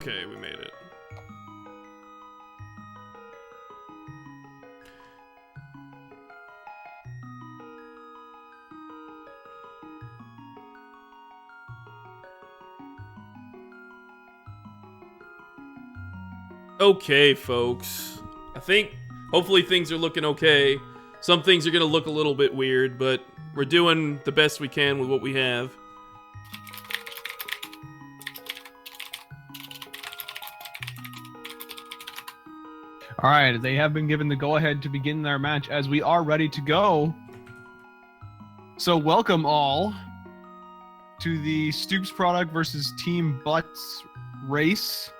Okay, we made it. Okay, folks. I think, hopefully things are looking okay. Some things are gonna look a little bit weird, but we're doing the best we can with what we have. All right, they have been given the go-ahead to begin their match as we are ready to go. So welcome all to the StoopsProduct versus Team Butts race.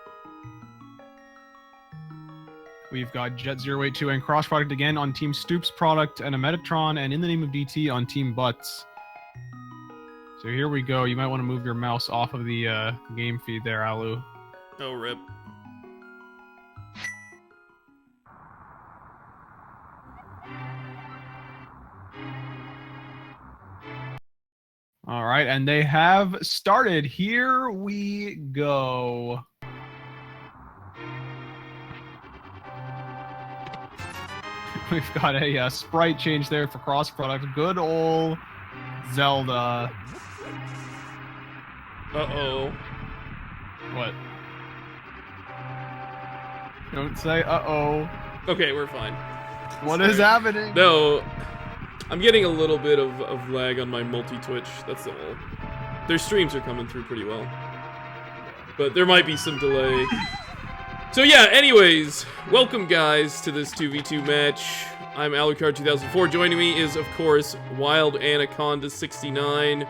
We've got Jet082 and Crossproduct again on Team StoopsProduct and Emetatron and In the Name of DT on Team Butts. So here we go. You might want to move your mouse off of the game feed there, Alu. Oh, rip. All right, and they have started. Here we go. We've got a sprite change there for Crossproduct. Good old Zelda. Uh-oh. What? Don't say uh-oh. Okay, we're fine. What is happening? No, I'm getting a little bit of lag on my multi-Twitch, that's all. Their streams are coming through pretty well. But there might be some delay. So yeah, anyways, welcome guys to this 2v2 match. I'm Alucard2004. Joining me is, of course, Wild Anaconda 69.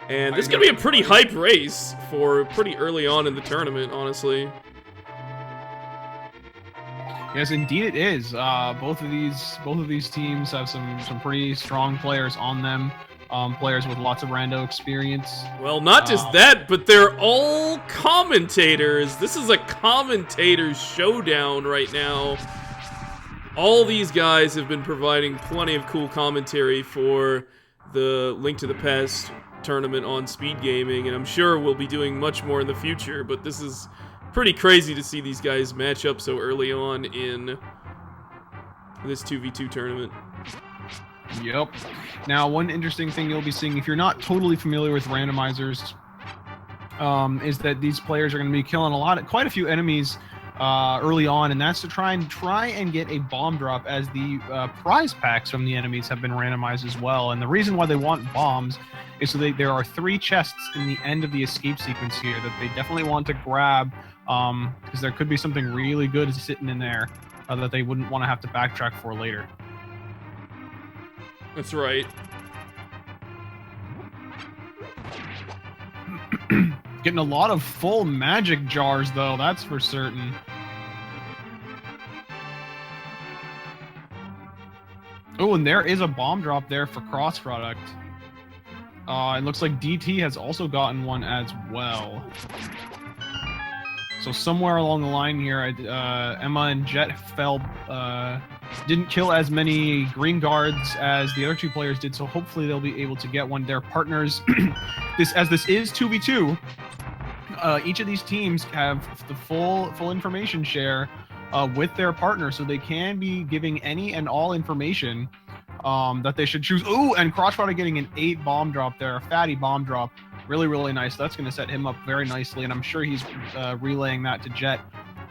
And this is gonna be a pretty hype race for pretty early on in the tournament, honestly. Yes, indeed it is. Both of these teams have some pretty strong players on them. Players with lots of rando experience. Well, not just that, but they're all commentators. This is a commentator showdown right now. All these guys have been providing plenty of cool commentary for the Link to the Past tournament on Speed Gaming, and I'm sure we'll be doing much more in the future, but this is pretty crazy to see these guys match up so early on in this 2v2 tournament. Yep. Now, one interesting thing you'll be seeing, if you're not totally familiar with randomizers, is that these players are going to be killing quite a few enemies early on, and that's to try and get a bomb drop, as the prize packs from the enemies have been randomized as well. And the reason why they want bombs is so there are 3 chests in the end of the escape sequence here that they definitely want to grab, because there could be something really good sitting in there that they wouldn't want to have to backtrack for later. That's right. Getting a lot of full magic jars, though, that's for certain. Oh, and there is a bomb drop there for Crossproduct. It looks like DT has also gotten one as well. So somewhere along the line here, Emma and Jet didn't kill as many green guards as the other 2 players did, so hopefully they'll be able to get one. Their partners, this is 2v2, each of these teams have the full information share with their partner, so they can be giving any and all information that they should choose. Ooh, and Crossproduct getting an 8 bomb drop there, a fatty bomb drop. Really, really nice. That's going to set him up very nicely, and I'm sure he's relaying that to Jet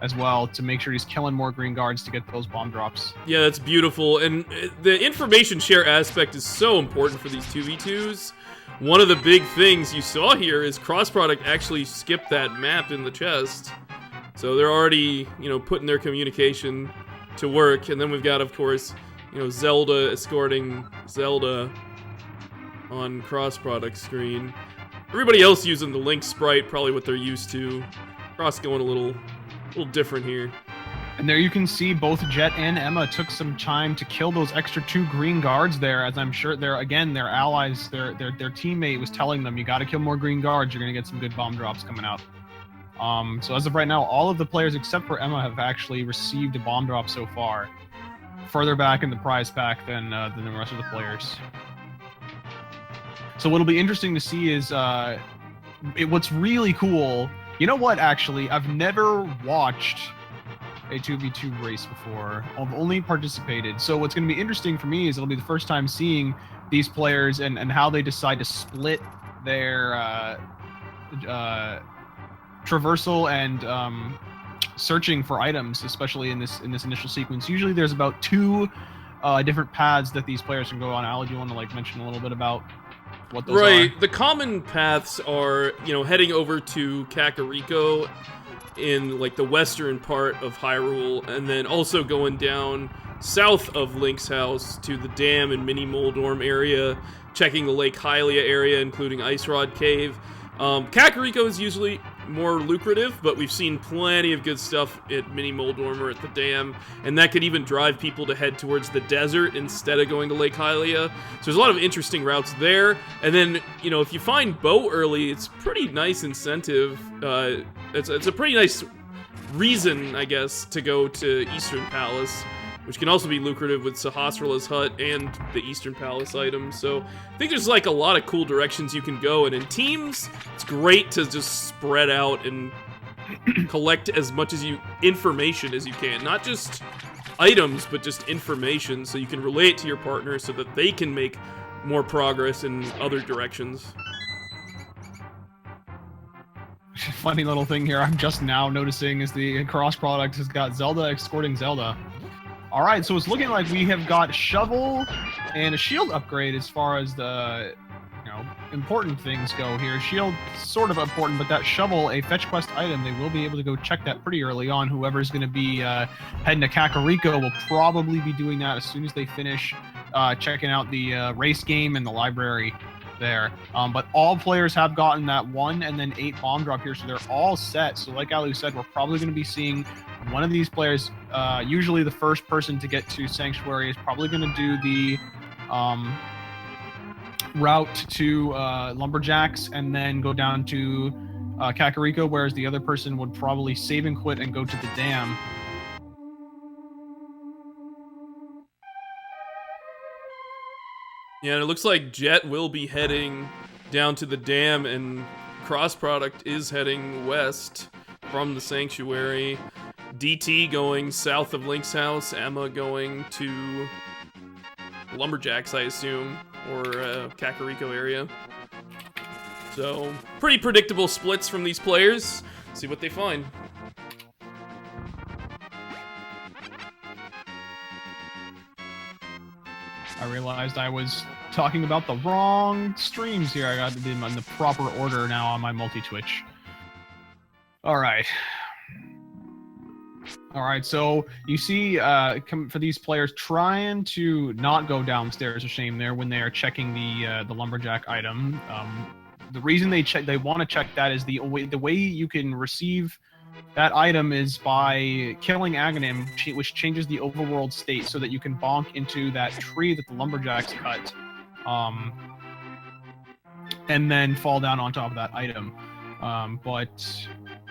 as well to make sure he's killing more green guards to get those bomb drops. Yeah, that's beautiful, and the information share aspect is so important for these 2v2s. One of the big things you saw here is Crossproduct actually skipped that map in the chest. So they're already, putting their communication to work, and then we've got, of course, Zelda escorting Zelda on Crossproduct's screen. Everybody else using the Link sprite, probably what they're used to. Cross going a little different here. And there you can see both Jet and Emma took some time to kill those extra 2 green guards there, as I'm sure their allies, their teammate was telling them, you got to kill more green guards, you're going to get some good bomb drops coming out. So as of right now, all of the players except for Emma have actually received a bomb drop so far, further back in the prize pack than the rest of the players. So what'll be interesting to see is what's really cool You know what, actually? I've never watched a 2v2 race before. I've only participated. So what's going to be interesting for me is it'll be the first time seeing these players and how they decide to split their traversal and searching for items, especially in this initial sequence. Usually there's about 2 different paths that these players can go on. Al, do you want to like mention a little bit about what those are? Right, the common paths are, heading over to Kakariko in like the western part of Hyrule, and then also going down south of Link's house to the dam and Mini Moldorm area, checking the Lake Hylia area, including Ice Rod Cave. Kakariko is usually more lucrative, but we've seen plenty of good stuff at Mini Moldorm or at the dam, and that could even drive people to head towards the desert instead of going to Lake Hylia. So there's a lot of interesting routes there. And then, if you find Bow early, it's pretty nice incentive. It's a pretty nice reason, I guess, to go to Eastern Palace, which can also be lucrative with Sahasrara's hut and the Eastern Palace items. So I think there's like a lot of cool directions you can go, and in teams, it's great to just spread out and collect as much information as you can. Not just items, but just information, so you can relate to your partner so that they can make more progress in other directions. Funny little thing here I'm just now noticing is the Crossproduct has got Zelda escorting Zelda. Alright, so it's looking like we have got Shovel and a shield upgrade as far as the, important things go here. Shield, sort of important, but that Shovel, a fetch quest item, they will be able to go check that pretty early on. Whoever's going to be heading to Kakariko will probably be doing that as soon as they finish checking out the race game and the library there. But all players have gotten that 1 and then 8 bomb drop here, so they're all set. So like Alu said, we're probably going to be seeing one of these players, usually the first person to get to Sanctuary, is probably going to do the route to Lumberjacks and then go down to Kakariko, whereas the other person would probably save and quit and go to the dam. Yeah, and it looks like Jet will be heading down to the dam, and Crossproduct is heading west from the Sanctuary. DT going south of Link's house, Emma going to Lumberjacks, I assume, or Kakariko area. So, pretty predictable splits from these players. See what they find. I realized I was talking about the wrong streams here. I got to do them in the proper order now on my multi-Twitch. Alright. Alright, so you see for these players trying to not go downstairs, a shame there, when they are checking the Lumberjack item. The reason they want to check that is the way you can receive that item is by killing Aghanim, which changes the overworld state so that you can bonk into that tree that the Lumberjacks cut, and then fall down on top of that item.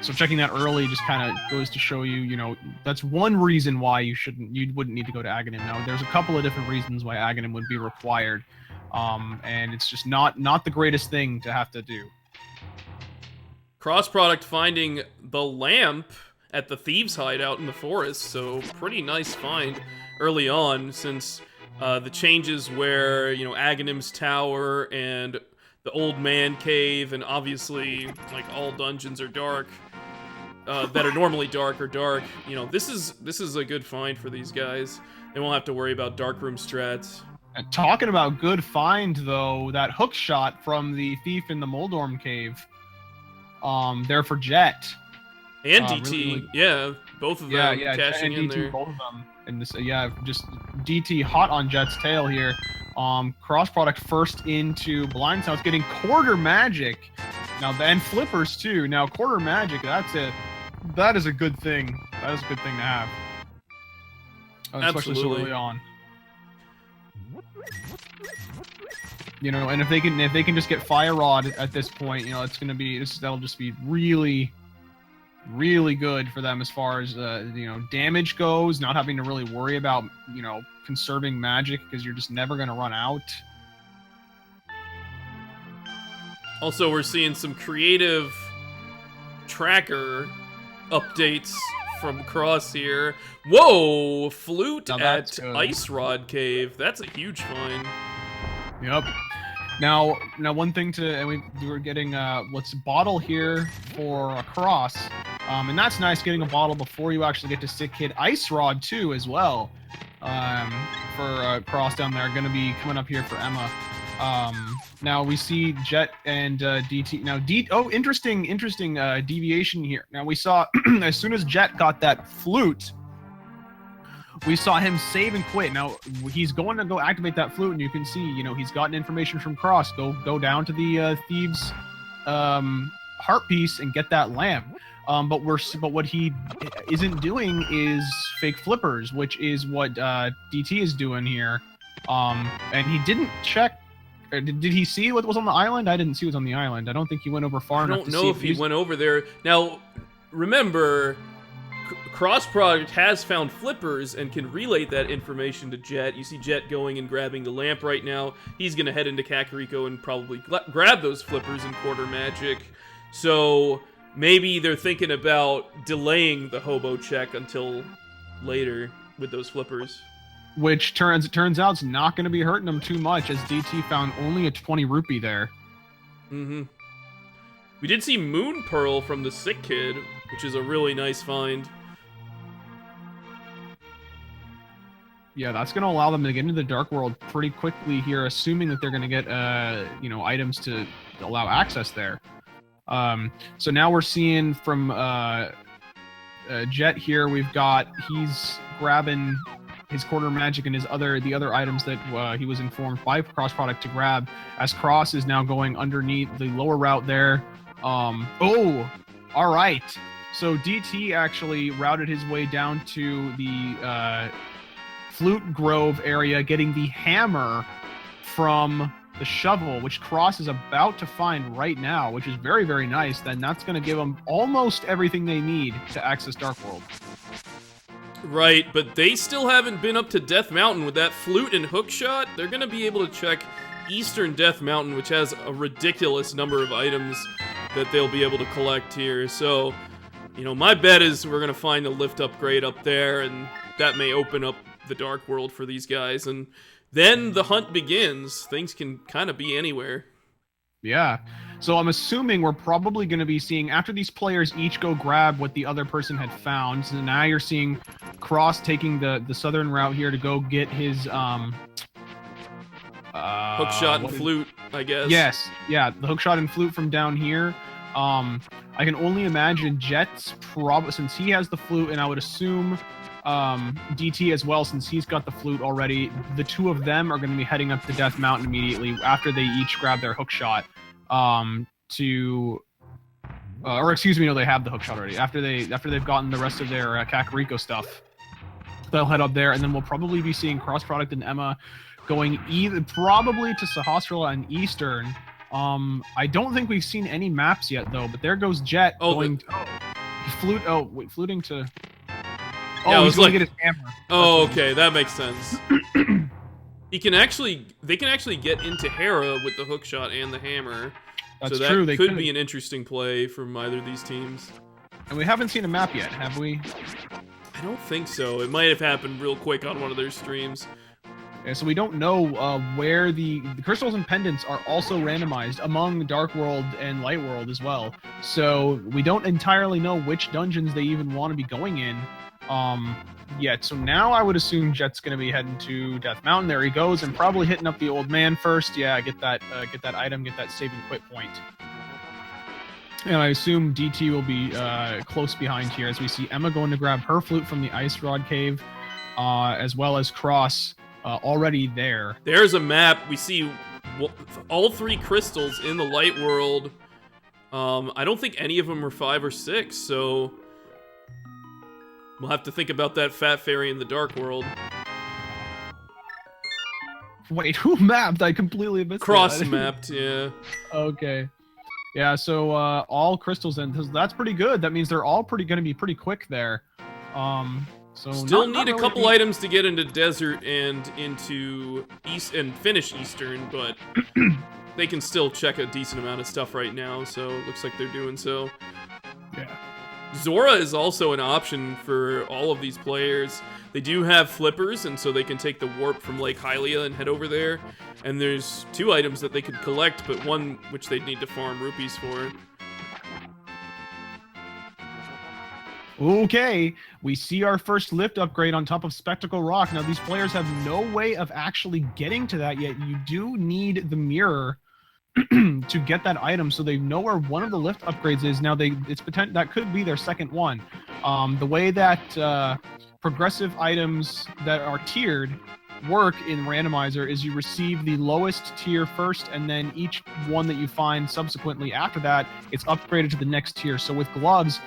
So checking that early just kind of goes to show you, that's one reason why you wouldn't need to go to Aghanim. Now, there's a couple of different reasons why Aghanim would be required, and it's just not the greatest thing to have to do. Crossproduct finding the lamp at the thieves' hideout in the forest, so pretty nice find early on, since the changes where, Aghanim's tower and the old man cave, and obviously, like, all dungeons are dark, that are normally dark are dark. This is a good find for these guys. They won't have to worry about darkroom strats. And talking about good find, though, that hook shot from the thief in the Moldorm cave, there for Jet. And DT, really, yeah, both of them cashing in DT, there. Both of them. And this, just DT hot on Jet's tail here. Crossproduct first into Blind's house, getting quarter magic. Now, and flippers too. Now, quarter magic, that is a good thing. That is a good thing to have. Especially so early on. And if they can just get Fire Rod at this point, that'll just be really, really good for them as far as damage goes. Not having to really worry about conserving magic because you're just never gonna run out. Also, we're seeing some creative tracker updates from Cross here. Whoa, flute at Ice Rod Cave. That's a huge find. Yep. Now one thing and we were getting what's bottle here for a Cross, and that's nice getting a bottle before you actually get to Sick Kid. Ice Rod too as well, for Cross down there. Going to be coming up here for Emma. Now we see Jet and DT. Now interesting deviation here. Now we saw as soon as Jet got that flute, we saw him save and quit. Now he's going to go activate that flute, and you can see, he's gotten information from Cross. Go down to the thieves' heart piece and get that lamp. But what he isn't doing is fake flippers, which is what DT is doing here. And he didn't check. Did he see what was on the island? I didn't see what was on the island. I don't think he went over far enough to see. I don't know if he went over there. Now, remember, CrossProduct has found flippers and can relay that information to Jet. You see Jet going and grabbing the lamp right now. He's going to head into Kakariko and probably grab those flippers in Quarter Magic. So maybe they're thinking about delaying the hobo check until later with those flippers. Which turns out it's not going to be hurting them too much, as DT found only a 20 rupee there. Mm-hmm. We did see Moon Pearl from the Sick Kid, which is a really nice find. Yeah, that's going to allow them to get into the Dark World pretty quickly here, assuming that they're going to get, items to allow access there. So now we're seeing from Jet here, he's grabbing his Quarter Magic and the other items that he was informed by CrossProduct to grab, as Cross is now going underneath the lower route there. Oh, all right. So DT actually routed his way down to the Flute Grove area, getting the hammer from the shovel, which Cross is about to find right now, which is very, very nice. Then that's going to give them almost everything they need to access Dark World. Right, but they still haven't been up to Death Mountain with that flute and hookshot. They're going to be able to check Eastern Death Mountain, which has a ridiculous number of items that they'll be able to collect here. So, my bet is we're going to find a lift upgrade up there, and that may open up the Dark World for these guys. And then the hunt begins. Things can kind of be anywhere. Yeah. So I'm assuming we're probably going to be seeing, after these players each go grab what the other person had found, so now you're seeing Cross taking the southern route here to go get his hookshot and flute, I guess. Yes. Yeah, the hookshot and flute from down here. I can only imagine Jet's since he has the flute, and I would assume DT as well, since he's got the flute already. The two of them are going to be heading up to Death Mountain immediately after they each grab their hookshot. They have the hookshot already. After they've gotten the rest of their Kakariko stuff, they'll head up there, and then we'll probably be seeing CrossProduct and Emma going probably to Sahasrara and Eastern. I don't think we've seen any maps yet though, but there goes Jet fluting to. Yeah, he's going to get his hammer. Oh, okay, that makes sense. They can actually get into Hera with the hookshot and the hammer. That's so true. That could be an interesting play from either of these teams. And we haven't seen a map yet, have we? I don't think so. It might have happened real quick on one of their streams. Yeah, so we don't know where the crystals and pendants are also randomized among Dark World and Light World as well. So we don't entirely know which dungeons they even want to be going in yet. So now I would assume Jet's going to be heading to Death Mountain. There he goes, and probably hitting up the old man first. Yeah, get that item, get that save and quit point. And I assume DT will be close behind here, as we see Emma going to grab her flute from the Ice Rod Cave, as well as Cross already there. There's a map. We see all three crystals in the Light World. I don't think any of them are 5 or 6, so we'll have to think about that Fat Fairy in the Dark World. Wait, who mapped? I completely missed Cross-mapped, yeah. Okay. Yeah, so all crystals in. That's pretty good. That means they're all going to be pretty quick there. So still need a couple items to get into Desert and into East and finish Eastern, but they can still check a decent amount of stuff right now, so it looks like they're doing so. Yeah, Zora is also an option for all of these players. They do have flippers, and so they can take the warp from Lake Hylia and head over there. And there's 2 items that they could collect, but one which they'd need to farm rupees for. Okay, we see our first lift upgrade on top of Spectacle Rock. Now, these players have no way of actually getting to that yet. You do need the mirror to get that item, so they know where one of the lift upgrades is. Now, that could be their second one. The way that progressive items that are tiered work in Randomizer is you receive the lowest tier first, and then each one that you find subsequently after that, it's upgraded to the next tier. So with gloves,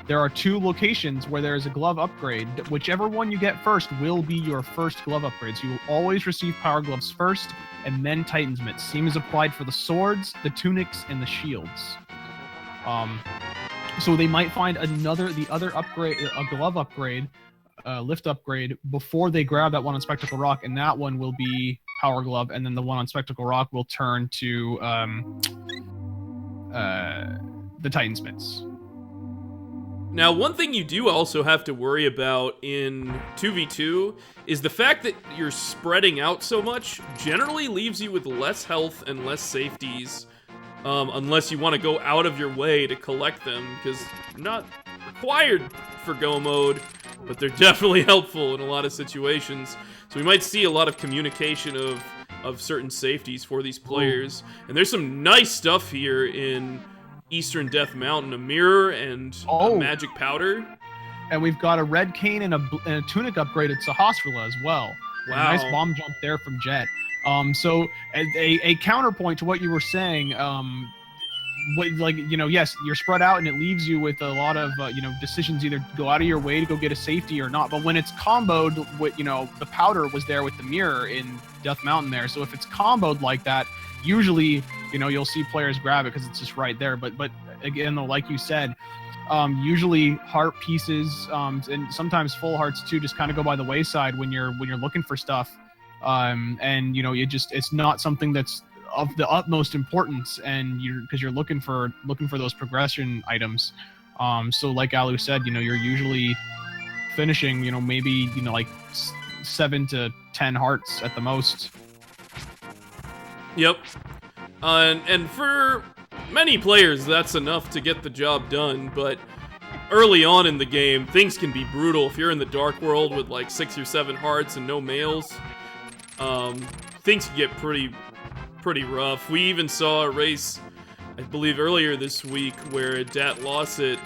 there are 2 locations where there is a glove upgrade. Whichever one you get first will be your first glove upgrade. So you will always receive Power Gloves first, and then Titan's Mitts. Same is applied for the swords, the tunics, and the shields. So they might find the other upgrade, a glove upgrade, lift upgrade, before they grab that one on Spectacle Rock, and that one will be Power Glove, and then the one on Spectacle Rock will turn to the Titan's Mitts. Now, one thing you do also have to worry about in 2v2 is the fact that you're spreading out so much generally leaves you with less health and less safeties, unless you want to go out of your way to collect them, because they're not required for Go mode, but they're definitely helpful in a lot of situations. So we might see a lot of communication of certain safeties for these players. And there's some nice stuff here in Eastern Death Mountain, a mirror and a magic powder. And we've got a red cane and a tunic upgrade at Sahasrara as well. Wow. A nice bomb jump there from Jet. So a counterpoint to what you were saying, yes, you're spread out and it leaves you with a lot of, decisions, either go out of your way to go get a safety or not. But when it's comboed with, the powder was there with the mirror in Death Mountain there. So if it's comboed like that, usually, you'll see players grab it because it's just right there. But again, though, like you said, usually heart pieces, and sometimes full hearts too, just kind of go by the wayside when you're looking for stuff. It's not something that's of the utmost importance, and because you're looking for those progression items. So like Alu said, you're usually finishing, maybe like 7 to 10 hearts at the most. Yep. And for many players, that's enough to get the job done, but early on in the game, things can be brutal. If you're in the Dark World with like 6 or 7 hearts and no males, things can get pretty rough. We even saw a race, I believe earlier this week, where Dat Lawsit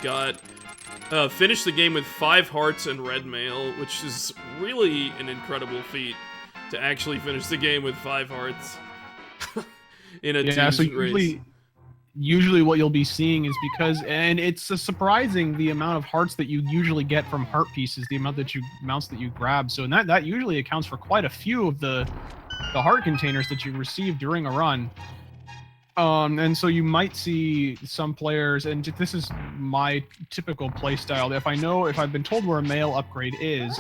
finished the game with 5 hearts and red mail, which is really an incredible feat to actually finish the game with 5 hearts in a team race. Usually what you'll be seeing is and it's surprising the amount of hearts that you usually get from heart pieces, the amounts that you grab. So that usually accounts for quite a few of the heart containers that you receive during a run. And so you might see some players, and this is my typical play style. If I've been told where a mail upgrade is,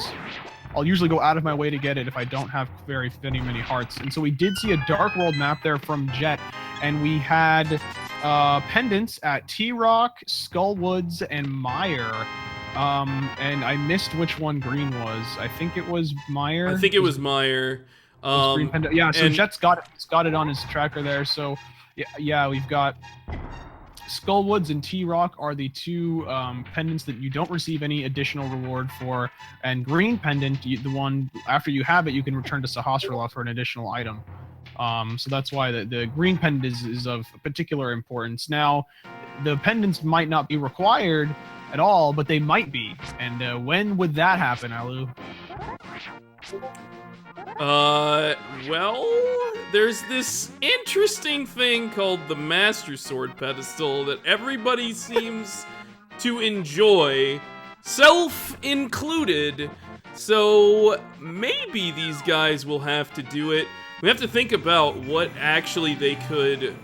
I'll usually go out of my way to get it if I don't have very many hearts. And so we did see a Dark World map there from Jet, and we had pendants at T-Rock, Skullwoods, and Meyer. And I missed which one green was. I think it was Meyer. I think it was Meyer. Green pendant. Yeah, so Jet's got it on his tracker there. So yeah, we've got Skullwoods and T-Rock are the 2 pendants that you don't receive any additional reward for, and green pendant, the one after you have it, you can return to Sahasrara for an additional item. So that's why the green pendant is of particular importance. Now, the pendants might not be required at all, but they might be. And when would that happen, Alu? Well, there's this interesting thing called the Master Sword pedestal that everybody seems to enjoy, self included. So maybe these guys will have to do it. We have to think about what actually they could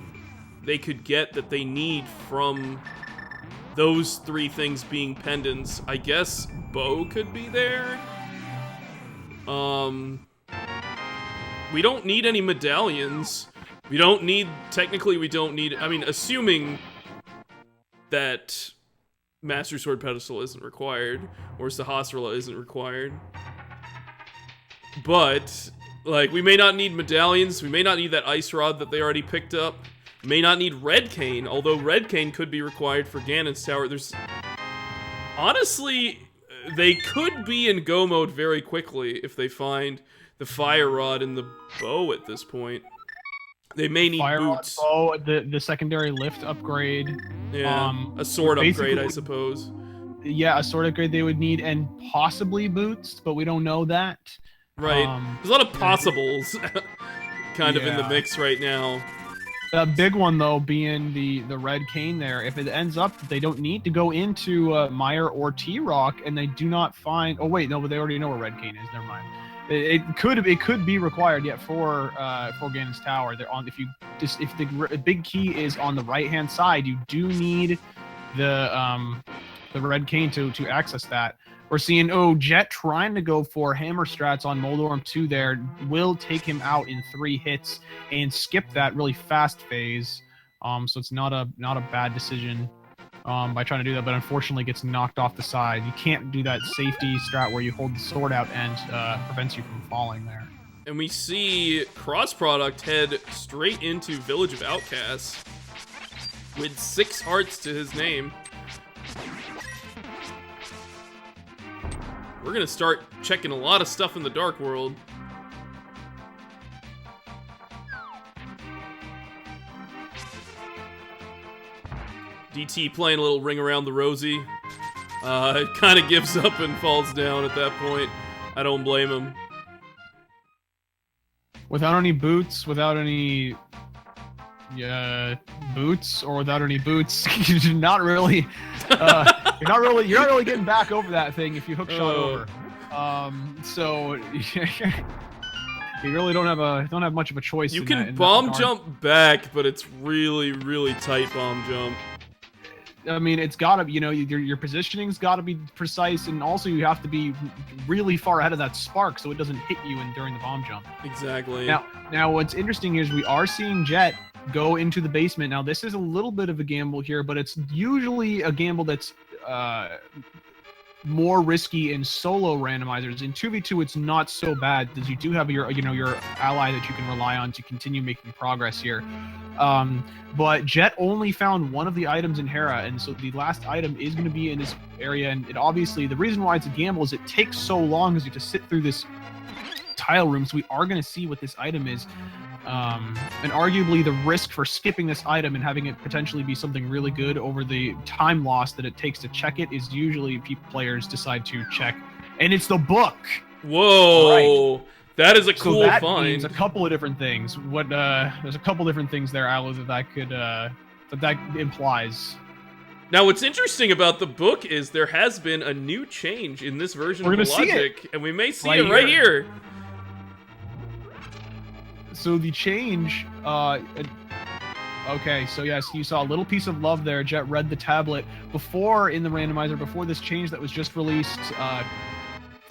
get that they need from those 3 things being pendants. I guess bow could be there. We don't need any medallions. Technically we don't need, assuming that Master Sword pedestal isn't required, or Sahasrara isn't required. But, like, we may not need medallions, we may not need that ice rod that they already picked up, we may not need Red Cane, although Red Cane could be required for Ganon's Tower. Honestly, they could be in go mode very quickly if they find the Fire Rod and the bow at this point. They may need Fire boots. Rod bow, the secondary lift upgrade. Yeah, a sword upgrade, I suppose. Yeah, a sword upgrade they would need, and possibly boots, but we don't know that. Right. There's a lot of possibles kind of in the mix right now. The big one, though, being the Red Cane there. If it ends up that they don't need to go into Mire or T-Rock, and they do not find... Oh, wait, no, but they already know where Red Cane is. Never mind. It could be required yet for Ganon's Tower. They're on. If the big key is on the right-hand side, you do need the Red Cane to access that. We're seeing, Jet trying to go for hammer strats on Moldorm 2 there. Will take him out in 3 hits and skip that really fast phase. So it's not a bad decision by trying to do that, but unfortunately gets knocked off the side. You can't do that safety strat where you hold the sword out and prevents you from falling there. And we see Crossproduct head straight into Village of Outcasts with 6 hearts to his name. We're gonna start checking a lot of stuff in the Dark World. DT playing a little Ring Around the Rosie. Kind of gives up and falls down at that point. I don't blame him. Without any boots, without any boots, or without any boots, you're not really you're not really getting back over that thing if you hook shot over. So you really don't have much of a choice. You can bomb jump back, but it's really, really tight bomb jump. I mean, it's gotta be, your positioning's gotta be precise, and also you have to be really far ahead of that spark so it doesn't hit you during the bomb jump. Exactly. Now what's interesting is we are seeing Jet go into the basement. Now this is a little bit of a gamble here, but it's usually a gamble that's more risky in solo randomizers. In 2v2, it's not so bad because you do have your ally that you can rely on to continue making progress here. But Jet only found one of the items in Hera, and so the last item is going to be in this area. And it obviously, the reason why it's a gamble is it takes so long because you have to sit through this tile room. So we are going to see what this item is. And arguably the risk for skipping this item and having it potentially be something really good over the time loss that it takes to check it is usually players decide to check. And it's the book! Whoa! Right. That is a cool find. So that means a couple of different things. There's a couple different things there, Aloe, that implies. Now, what's interesting about the book is there has been a new change in this version of the logic, and we may see it right here. So the change, okay, so yes, you saw a little piece of love there. Jet read the tablet before in the randomizer, before this change that was just released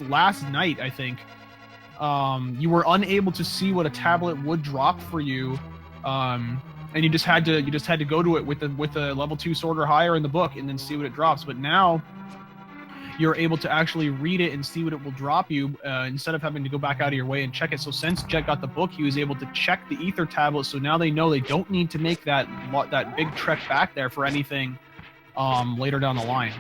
last night, I think. You were unable to see what a tablet would drop for you, and you just had to go to it with the level 2 sword or higher in the book and then see what it drops. But now you're able to actually read it and see what it will drop you instead of having to go back out of your way and check it. So since Jet got the book, he was able to check the ether tablet. So now they know they don't need to make that big trek back there for anything later down the line.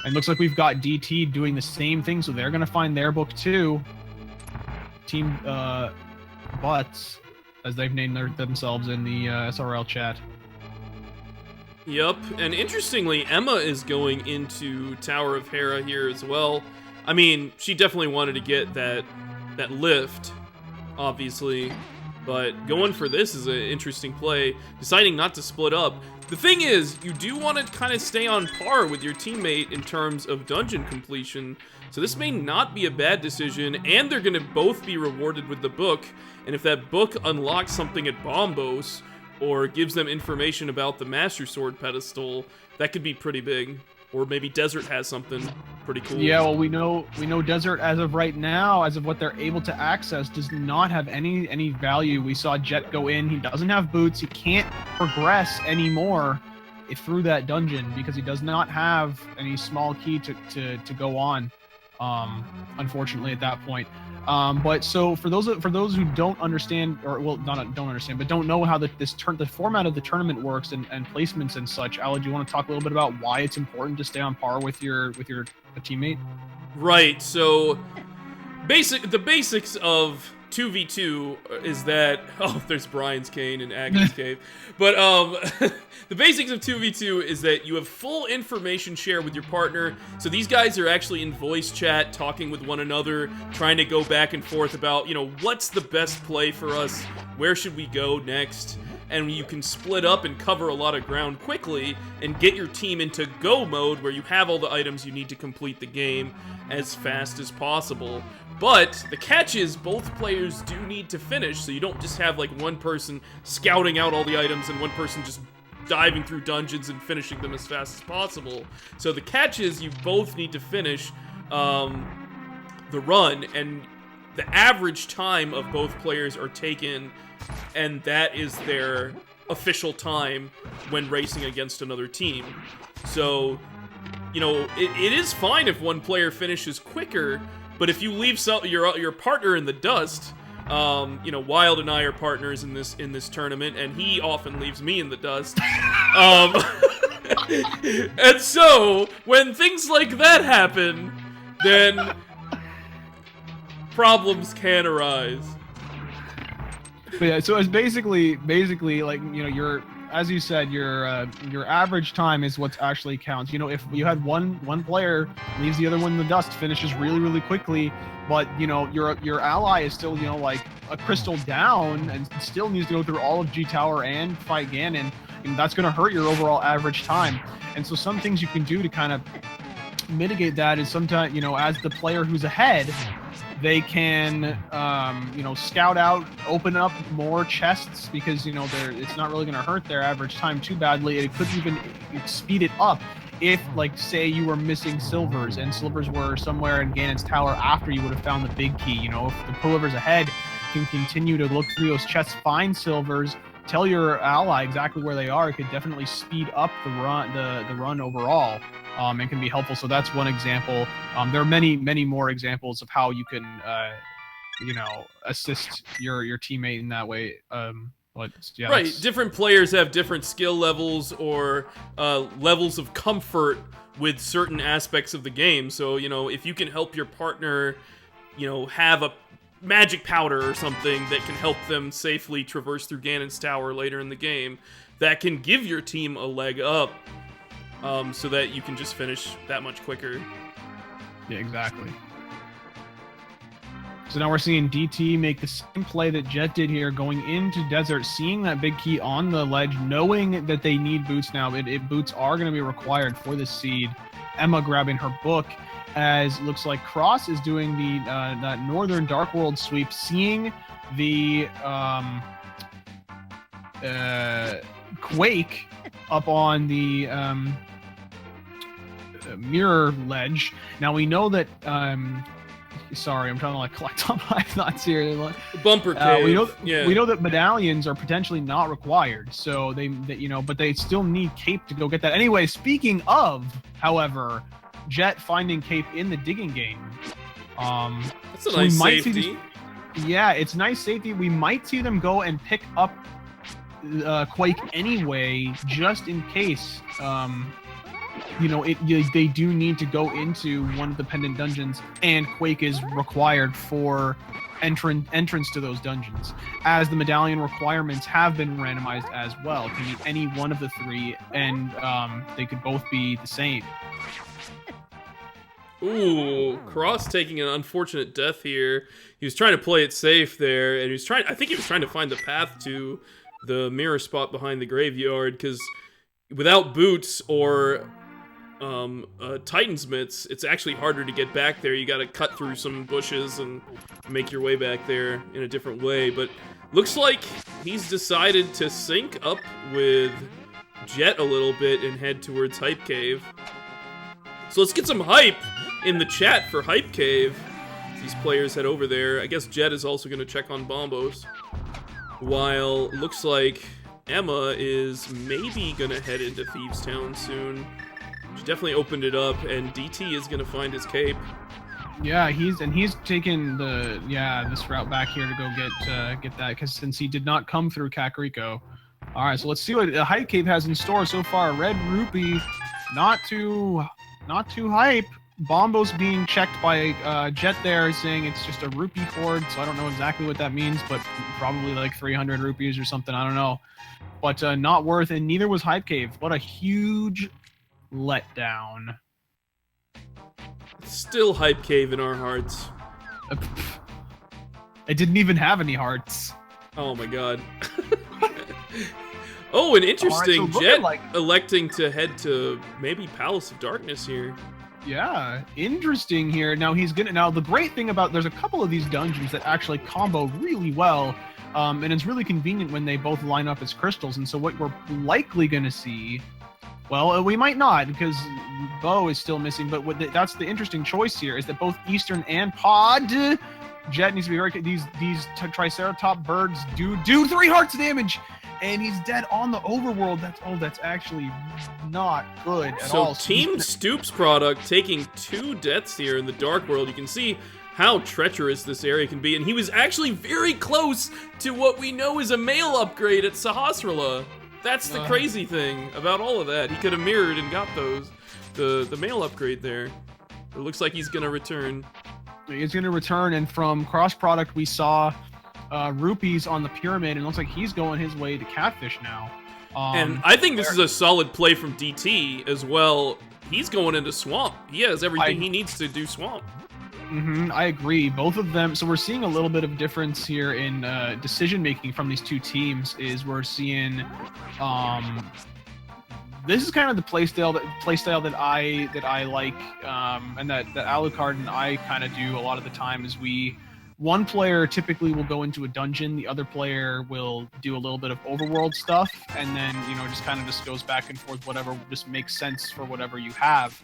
And looks like we've got DT doing the same thing, so they're going to find their book too. Team Butts, as they've named themselves in the SRL chat. Yep, and interestingly, Emma is going into Tower of Hera here as well. I mean, she definitely wanted to get that lift, obviously, but going for this is an interesting play, deciding not to split up. The thing is, you do want to kind of stay on par with your teammate in terms of dungeon completion, so this may not be a bad decision, and they're going to both be rewarded with the book, and if that book unlocks something at Bombos, or gives them information about the Master Sword pedestal, that could be pretty big. Or maybe Desert has something pretty cool. Yeah, well, we know Desert as of right now, as of what they're able to access, does not have any value. We saw Jet go in. He doesn't have boots. He can't progress anymore. through that dungeon because he does not have any small key to go on, unfortunately at that point. But so for those who don't understand, or well, don't understand, but don't know how the format of the tournament works and placements and such, Al, do you want to talk a little bit about why it's important to stay on par with your teammate? Right. So the basics of 2v2 is that there's Brian's cane and Agnes cave, but the basics of 2v2 is that you have full information share with your partner. So these guys are actually in voice chat, talking with one another, trying to go back and forth about, what's the best play for us, where should we go next, and you can split up and cover a lot of ground quickly and get your team into go mode where you have all the items you need to complete the game as fast as possible. But the catch is both players do need to finish, so you don't just have like one person scouting out all the items and one person just diving through dungeons and finishing them as fast as possible. So the catch is you both need to finish the run, and the average time of both players are taken, and that is their official time when racing against another team. So, it is fine if one player finishes quicker, but if you leave your partner in the dust, Wild and I are partners in this tournament, and he often leaves me in the dust. And so when things like that happen, then problems can arise. But yeah, so it's basically like as you said, your average time is what actually counts. If you had one player leaves the other one in the dust, finishes really quickly, but your ally is still like a crystal down and still needs to go through all of G Tower and fight Ganon, and that's going to hurt your overall average time. And so some things you can do to kind of mitigate that is sometimes as the player who's ahead, they can scout out, open up more chests, because it's not really going to hurt their average time too badly. It could even speed it up if, like, say you were missing silvers and silvers were somewhere in Ganon's tower after you would have found the big key. If whoever's ahead can continue to look through those chests, find silvers, tell your ally exactly where they are, it could definitely speed up the run overall. And can be helpful. So that's one example. There are many more examples of how you can, assist your teammate in that way. But yeah, right. Different players have different skill levels or levels of comfort with certain aspects of the game. So if you can help your partner, have a magic powder or something that can help them safely traverse through Ganon's tower later in the game, that can give your team a leg up. So that you can just finish that much quicker. Yeah, exactly. So now we're seeing DT make the same play that Jet did here, going into Desert, seeing that big key on the ledge, knowing that they need boots now. Boots are going to be required for this seed. Emma grabbing her book, as looks like Cross is doing the that Northern Dark World sweep, seeing the Quake up on the mirror ledge. Now we know that sorry, I'm trying to collect all my thoughts here. Bumper cave. We know that medallions are potentially not required, so they but they still need Cape to go get that. Anyway, speaking of, however, Jet finding Cape in the digging game. That's a nice safety. It's nice safety. We might see them go and pick up Quake anyway, just in case. They do need to go into one of the pendant dungeons, and Quake is required for entrance to those dungeons, as the medallion requirements have been randomized as well. It can be any one of the three, and they could both be the same. Ooh, Cross taking an unfortunate death here. He was trying to play it safe there, and I think he was trying to find the path to the mirror spot behind the graveyard, because without boots or Titan's mitts, it's actually harder to get back there. You gotta cut through some bushes and make your way back there in a different way. But looks like he's decided to sync up with Jet a little bit and head towards Hype Cave. So let's get some hype in the chat for Hype Cave. These players head over there. I guess Jet is also gonna check on Bombos. While it looks like Emma is maybe gonna head into Thieves Town soon. She definitely opened it up, and DT is gonna find his cape. Yeah, he's taken this route back here to go get that, because since he did not come through Kakariko. All right, so let's see what the Hype Cave has in store so far. Red Rupee, not too hype. Bombo's being checked by Jet there, saying it's just a rupee hoard, so I don't know exactly what that means, but probably like 300 rupees or something, I don't know. But not worth, and neither was Hype Cave. What a huge letdown. Still Hype Cave in our hearts. It didn't even have any hearts. Oh my god. Oh, and interesting, All right, so Jet like... electing to head to maybe Palace of Darkness here. Yeah, interesting here. Now the great thing about, there's a couple of these dungeons that actually combo really well, and it's really convenient when they both line up as crystals. And so what we're likely going to see, well, we might not, because Bo is still missing, but that's the interesting choice here, is that both Eastern and Pod, Jet needs to be very, these Triceratop birds do 3 hearts damage, and he's dead on the overworld. That's actually not good at all. So Team StoopsProduct taking 2 deaths here in the Dark World. You can see how treacherous this area can be, and he was actually very close to what we know is a male upgrade at Sahasrara. That's the crazy thing about all of that. He could have mirrored and got the male upgrade there. It looks like he's gonna return. He's gonna return, and from Crossproduct we saw rupees on the pyramid, and it looks like he's going his way to Catfish now. And I think this is a solid play from DT as well. He's going into Swamp. He has everything he needs to do Swamp. I agree. Both of them. So we're seeing a little bit of difference here in decision making from these two teams. Is we're seeing this is kind of the playstyle that I like, and that Alucard and I kind of do a lot of the time. Is one player typically will go into a dungeon, the other player will do a little bit of overworld stuff, and then just kind of just goes back and forth, whatever just makes sense for whatever you have.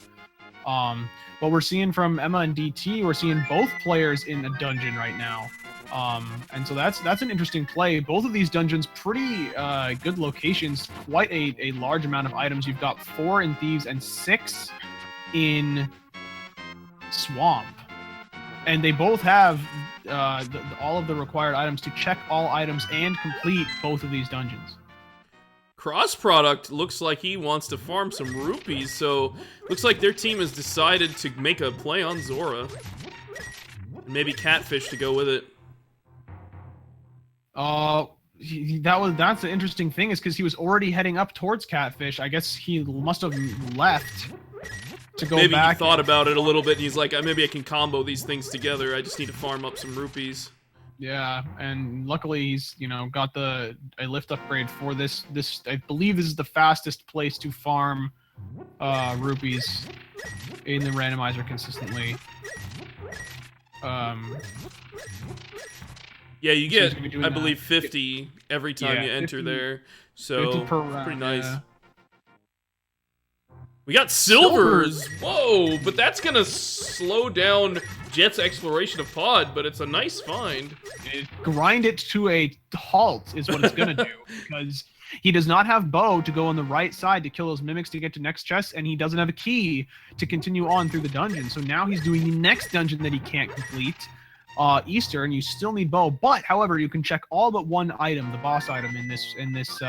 But we're seeing from Emma and DT, we're seeing both players in a dungeon right now. And so that's an interesting play. Both of these dungeons, pretty good locations, quite a large amount of items. You've got 4 in Thieves and 6 in Swamp. And they both have all of the required items to check all items and complete both of these dungeons. Crossproduct looks like he wants to farm some rupees, so looks like their team has decided to make a play on Zora. Maybe Catfish to go with it. That's the interesting thing, is because he was already heading up towards Catfish. I guess he must have left to go back. Maybe he thought about it a little bit, and he's like, maybe I can combo these things together. I just need to farm up some rupees. Yeah, and luckily he's got a lift upgrade for this. I believe this is the fastest place to farm rupees in the randomizer consistently. Yeah, you get, I believe, 50 every time you enter 50, there. So, per round, pretty nice. Yeah. We got silvers! Whoa, but that's gonna slow down Jet's exploration of Pod, but it's a nice find. Grind it to a halt is what it's gonna do, because he does not have Bo to go on the right side to kill those mimics to get to next chest, and he doesn't have a key to continue on through the dungeon. So now he's doing the next dungeon that he can't complete. Eastern, you still need Bo, but however, you can check all but one item, the boss item in this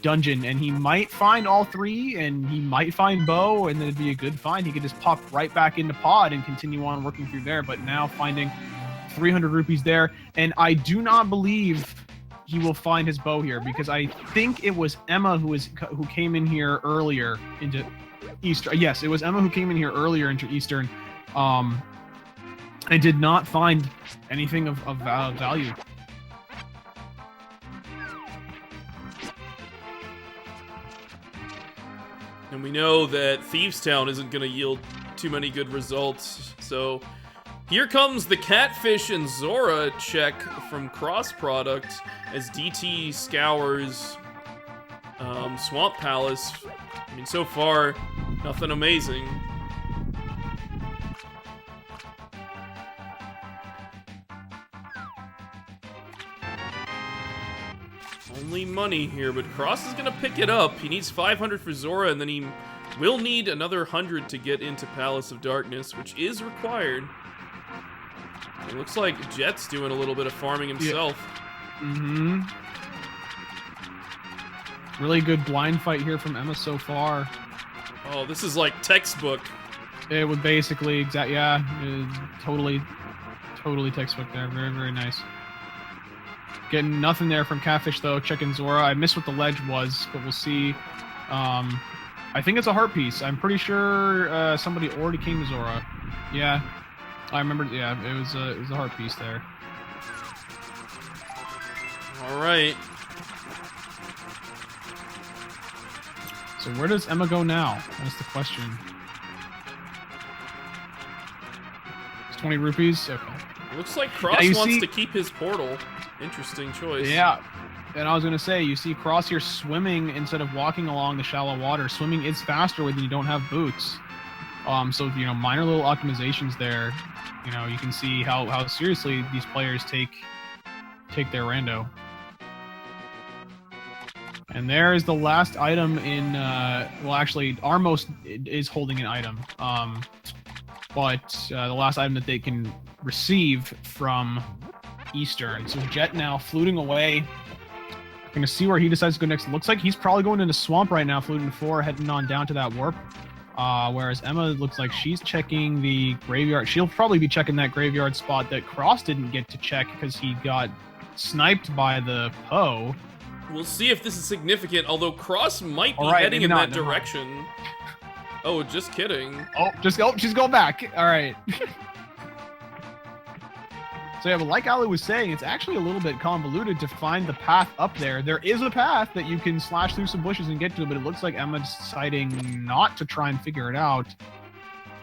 dungeon, and he might find all 3, and he might find Bo, and then it'd be a good find. He could just pop right back into Pod and continue on working through there, but now finding 300 rupees there, and I do not believe he will find his Bo here, because I think it was Emma who came in here earlier into Eastern. Yes, it was Emma who came in here earlier into Eastern. I did not find anything of value. And we know that Thieves Town isn't going to yield too many good results. So here comes the Catfish and Zora check from Crossproduct as DT scours Swamp Palace. I mean, so far, nothing amazing. Only money here, but Cross is gonna pick it up. He needs 500 for Zora, and then he will need another 100 to get into Palace of Darkness, which is required. It looks like Jet's doing a little bit of farming himself. Yeah. Mm-hmm. Really good blind fight here from Emma so far. Oh, this is like textbook. It would basically, totally textbook there. Very, very nice. Getting nothing there from Catfish, though. Checking Zora. I missed what the ledge was, but we'll see. I think it's a heart piece. I'm pretty sure somebody already came to Zora. Yeah. I remember, yeah, it was a heart piece there. All right. So where does Emma go now? That's the question. It's 20 rupees? Okay. Looks like Cross wants to keep his portal. Interesting choice. Yeah. And I was going to say, you see Cross here swimming instead of walking along the shallow water. Swimming is faster when you don't have boots. So, you know, minor little optimizations there. You know, you can see how seriously these players take their rando. And there is the last item in, well, actually, Armos is holding an item. But the last item that they can receive from Eastern. So Jet now fluting away. Gonna see where he decides to go next. Looks like he's probably going into Swamp right now, fluting 4, heading on down to that warp. Whereas Emma looks like she's checking the graveyard. She'll probably be checking that graveyard spot that Cross didn't get to check because he got sniped by the Poe. We'll see if this is significant, although Cross might be heading in that direction. Oh, just kidding. She's going back. All right. So yeah, but like Ali was saying, it's actually a little bit convoluted to find the path up there. There is a path that you can slash through some bushes and get to, but it looks like Emma's deciding not to try and figure it out.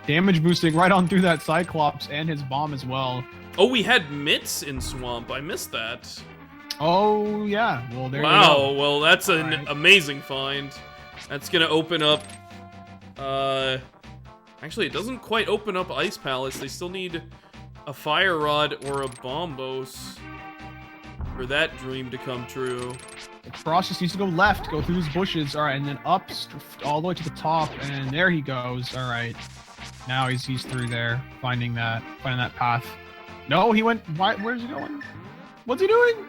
Damage boosting right on through that Cyclops and his bomb as well. Oh, we had Mitts in Swamp. I missed that. Oh, yeah. Well, there you go. Wow, well, that's an amazing find. That's gonna open up... Actually, it doesn't quite open up Ice Palace. They still need a Fire Rod or a Bombos for that dream to come true. Cross just needs to go left, go through these bushes, all right, and then up all the way to the top, and there he goes. All right, now he's through there, finding that path. No, he went. Where's he going? What's he doing?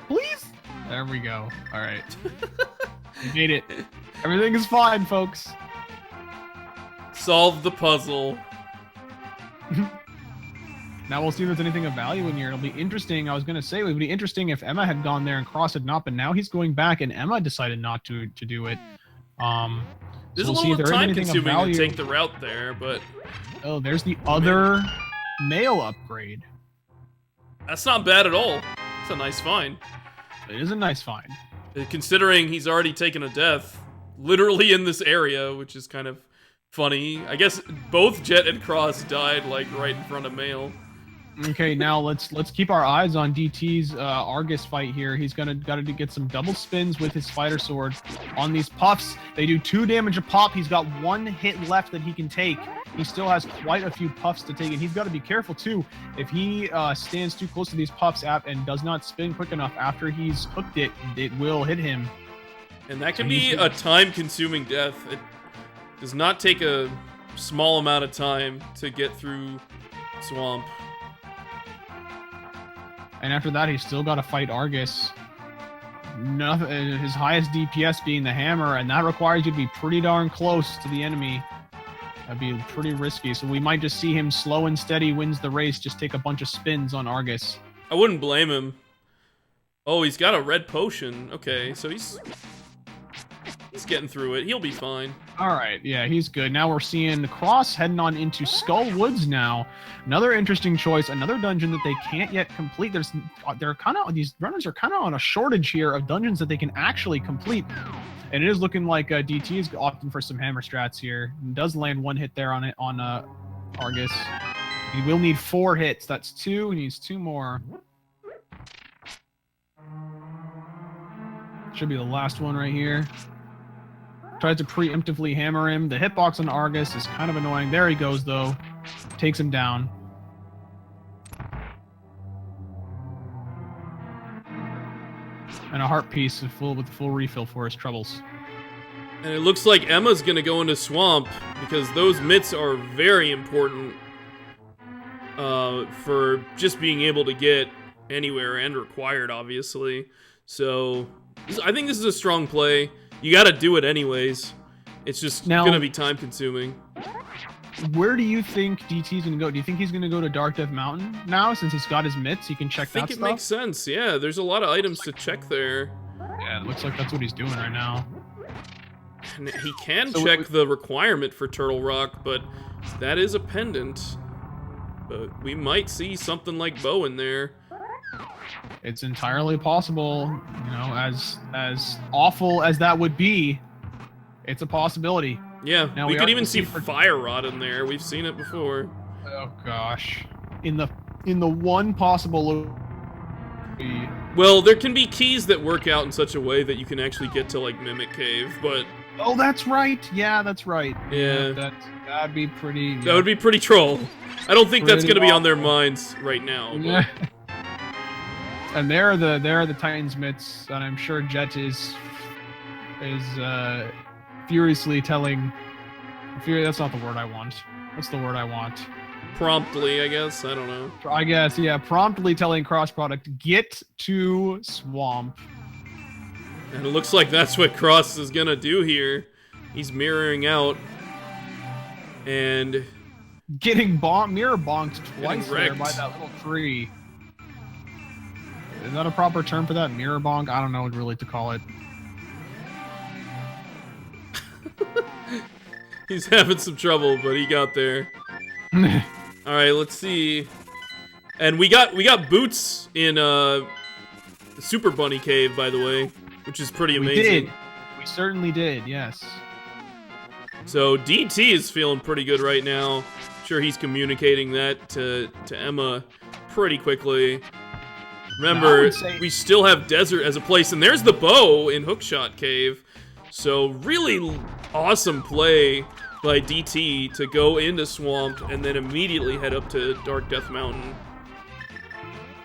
Please. There we go. All right, we made it. Everything is fine, folks. Solve the puzzle. Now we'll see if there's anything of value in here. It'll be interesting. I was going to say it would be interesting if Emma had gone there and Cross had not, but now he's going back and Emma decided not to do it. There's a little time consuming to take the route there, but... Oh, there's the other mail upgrade. That's not bad at all. It's a nice find. It is a nice find. Considering he's already taken a death, literally in this area, which is kind of funny. I guess both Jet and Cross died, like, right in front of mail. Okay, now let's keep our eyes on DT's Argus fight here. He's got to get some double spins with his spider sword on these puffs. They do 2 damage a pop. He's got 1 hit left that he can take. He still has quite a few puffs to take, and he's got to be careful too. If he stands too close to these puffs and does not spin quick enough after he's hooked it, it will hit him. And that can be a time-consuming death. It does not take a small amount of time to get through Swamp. And after that, he's still got to fight Argus. His highest DPS being the hammer, and that requires you to be pretty darn close to the enemy. That'd be pretty risky. So we might just see him slow and steady wins the race, just take a bunch of spins on Argus. I wouldn't blame him. Oh, he's got a red potion. Okay, so he's getting through it. He'll be fine. All right, yeah, he's good. Now we're seeing Cross heading on into Skull Woods now. Another interesting choice, another dungeon that they can't yet complete. These runners are kind of on a shortage here of dungeons that they can actually complete. And it is looking like DT is opting for some hammer strats here. He does land 1 hit there on Argus. He will need 4 hits. That's 2. He needs 2 more. Should be the last one right here. Tries to preemptively hammer him. The hitbox on Argus is kind of annoying. There he goes, though. Takes him down. And a heart piece with full refill for his troubles. And it looks like Emma's gonna go into Swamp, because those mitts are very important for just being able to get anywhere, and required, obviously. So, I think this is a strong play. You gotta do it anyways. It's just gonna be time consuming. Where do you think DT's gonna go? Do you think he's gonna go to Dark Death Mountain now, since he's got his mitts? He can check that stuff? I think it makes sense, yeah. There's a lot of items to check there. Yeah, it looks like that's what he's doing right now. And he can check the requirement for Turtle Rock, but that is a pendant. But we might see something like Bow in there. It's entirely possible, you know, as awful as that would be, it's a possibility. Yeah, now we could even see Fire Rod in there. We've seen it before. Oh gosh. In the one possible... Well, there can be keys that work out in such a way that you can actually get to, like, Mimic Cave, but... Oh, that's right! Yeah, that's right. Yeah. That'd be pretty... That would be pretty troll. I don't think that's gonna be on their minds right now. Yeah. And there are the Titans mitts, and I'm sure Jet is furiously telling... That's not the word I want. What's the word I want? Promptly, I guess. I don't know. I guess, yeah. Promptly telling Crossproduct, get to Swamp. And it looks like that's what Cross is gonna do here. He's mirroring out. And... getting mirror bonked twice there by that little tree. Is that a proper term for that? Mirror bonk? I don't know really to call it. He's having some trouble, but he got there. All right, let's see. And we got boots in the Super Bunny Cave, by the way, which is pretty amazing. We did. We certainly did. Yes. So DT is feeling pretty good right now. Sure, he's communicating that to Emma pretty quickly. Remember, we still have desert as a place, and there's the bow in Hookshot Cave. So really awesome play by DT to go into Swamp and then immediately head up to Dark Death Mountain.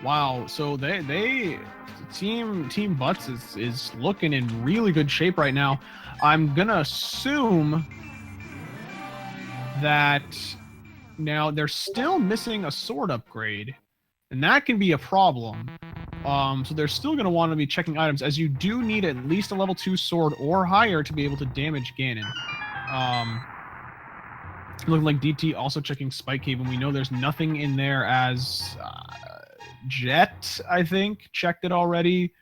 Wow, so Team Butts is looking in really good shape right now. I'm gonna assume that now they're still missing a sword upgrade, and that can be a problem. So they're still going to want to be checking items, as you do need at least a level 2 sword or higher to be able to damage Ganon. Looking like DT also checking Spike Cave, and we know there's nothing in there, as Jet, I think, checked it already.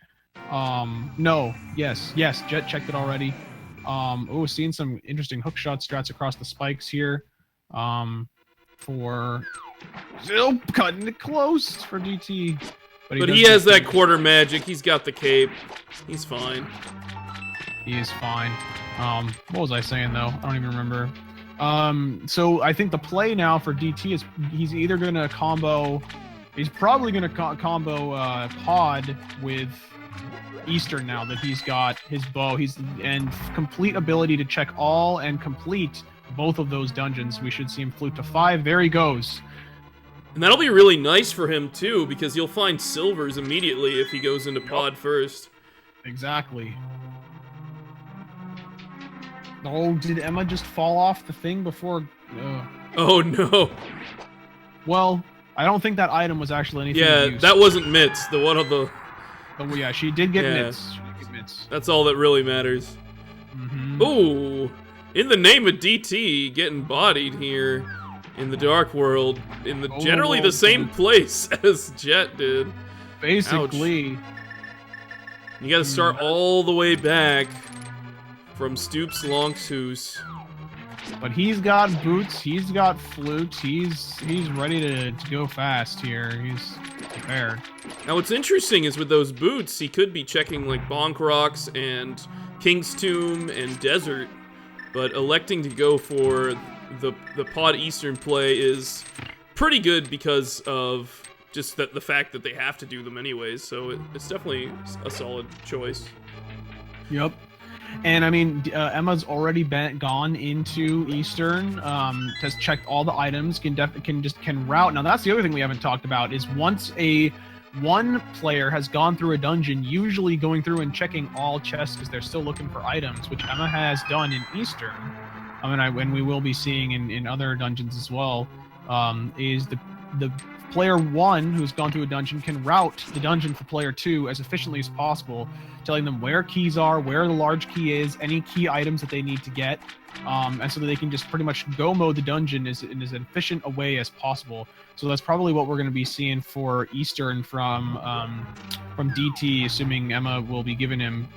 No, yes, Jet checked it already. Oh, seeing some interesting hookshot strats across the spikes here. For still cutting it close for DT. But he has that quarter magic. He's got the cape. He's fine. He is fine. What was I saying, though? I don't even remember. So I think the play now for DT is he's either going to combo... He's probably going to combo Pod with Eastern now that he's got his bow. And complete ability to check all and complete both of those dungeons. We should see him flute to 5. There he goes. And that'll be really nice for him, too, because he'll find silvers immediately if he goes into Pod first. Exactly. Oh, did Emma just fall off the thing before... Oh, no. Well, I don't think that item was actually anything Yeah, that wasn't mitts. The one of the... Oh, yeah, she did get mitts. She did get mitts. That's all that really matters. Mm-hmm. Ooh, in the name of DT, getting bodied here in the Dark World, in the generally the same place as Jet did. Basically. Ouch. You gotta start all the way back from Stoops Longshoots. But he's got boots, he's got flute, he's ready to go fast here. He's prepared. Now what's interesting is with those boots, he could be checking like Bonk Rocks and King's Tomb and Desert, but electing to go for the Pod Eastern play is pretty good because of just the fact that they have to do them anyways, so it's definitely a solid choice. Yep. And I mean, Emma's already gone into Eastern, has checked all the items, can route. Now that's the other thing we haven't talked about is once a one player has gone through a dungeon, usually going through and checking all chests because they're still looking for items, which Emma has done in Eastern. And we will be seeing in other dungeons as well, is the player 1 who's gone through a dungeon can route the dungeon for player 2 as efficiently as possible, telling them where keys are, where the large key is, any key items that they need to get, and so that they can just pretty much go mode the dungeon in as efficient a way as possible. So that's probably what we're going to be seeing for Eastern from DT, assuming Emma will be giving him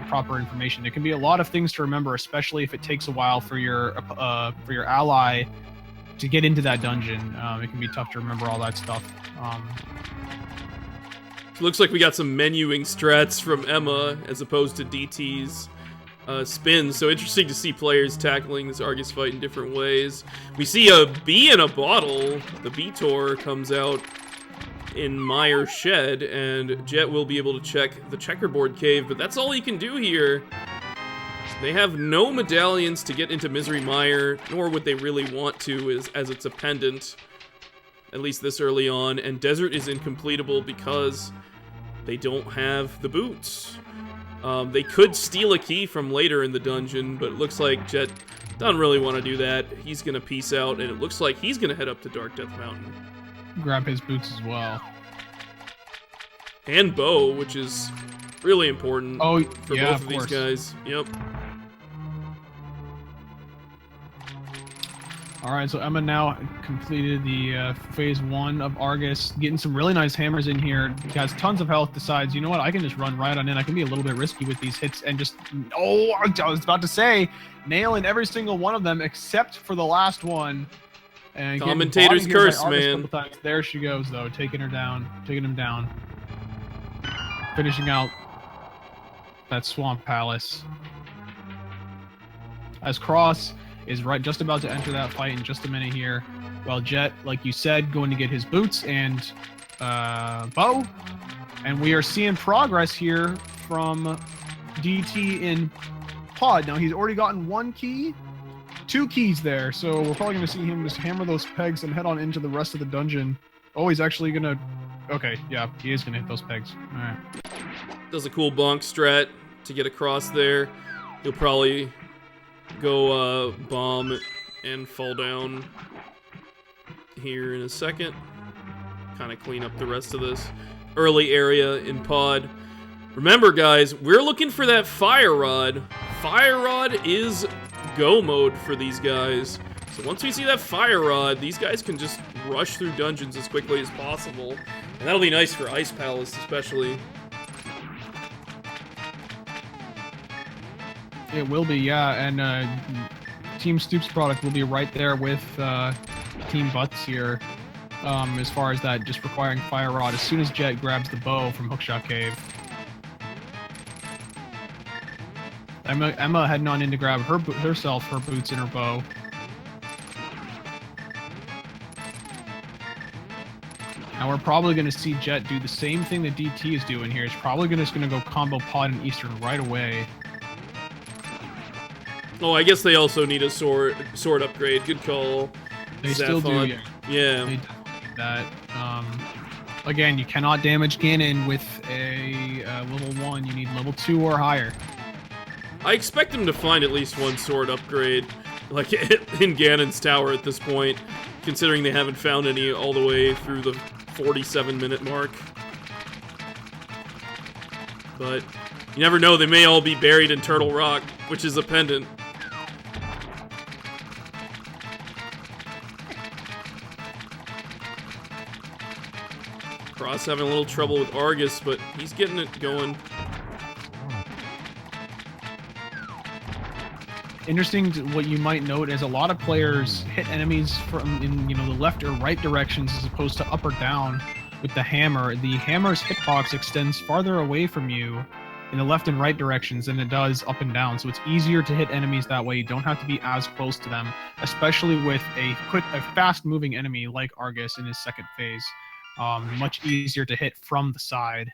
proper information. It can be a lot of things to remember, especially if it takes a while for your ally to get into that dungeon. It can be tough to remember all that stuff. Looks like we got some menuing strats from Emma as opposed to DT's spins. So interesting to see players tackling this Argus fight in different ways. We see a bee in a bottle. The Beator comes out in Meyer's shed, and Jet will be able to check the checkerboard cave, but that's all he can do here. They have no medallions to get into Misery Mire, nor would they really want to, as it's a pendant, at least this early on, and Desert is incompletable because they don't have the boots. They could steal a key from later in the dungeon, but it looks like Jet doesn't really want to do that. He's going to peace out, and it looks like he's going to head up to Dark Death Mountain. Grab his boots as well. And bow, which is really important for yeah, both of these guys. Yep. All right, so Emma now completed the phase 1 of Argus, getting some really nice hammers in here. He has tons of health, decides, you know what, I can just run right on in. I can be a little bit risky with these hits and just, I was about to say, nailing every single one of them except for the last one. And Commentator's curse, man. There she goes, though, taking him down. Finishing out that Swamp Palace. As Cross is just about to enter that fight in just a minute here, while Jet, like you said, going to get his boots and bow. And we are seeing progress here from DT in pod. Now, he's already gotten 1 key, 2 keys there, so we're probably going to see him just hammer those pegs and head on into the rest of the dungeon. Oh, he's actually going to... Okay, yeah, he is going to hit those pegs. All right. Does a cool bonk strat to get across there. He'll probably go bomb and fall down here in a second. Kind of clean up the rest of this early area in pod. Remember, guys, we're looking for that Fire Rod. Fire Rod is go mode for these guys. So once we see that Fire Rod, these guys can just rush through dungeons as quickly as possible. And that'll be nice for Ice Palace, especially. It will be, yeah, and Team StoopsProduct will be right there with Team Butts here, as far as that just requiring Fire Rod as soon as Jet grabs the bow from Hookshot Cave. Emma heading on in to grab herself her boots and her bow. Now we're probably going to see Jet do the same thing that DT is doing here. He's probably just going to go combo pod and Eastern right away. Oh, I guess they also need a sword upgrade. Good call. They still do, yeah. Yeah. They definitely need that. Again, you cannot damage Ganon with a level 1. You need level 2 or higher. I expect them to find at least one sword upgrade, like in Ganon's tower at this point, considering they haven't found any all the way through the 47-minute mark. But you never know, they may all be buried in Turtle Rock, which is a pendant. Cross having a little trouble with Argus, but he's getting it going. Interesting, what you might note is a lot of players hit enemies from in the left or right directions as opposed to up or down with the hammer. The hammer's hitbox extends farther away from you in the left and right directions than it does up and down, so it's easier to hit enemies that way. You don't have to be as close to them, especially with a fast-moving enemy like Argus in his second phase. Much easier to hit from the side.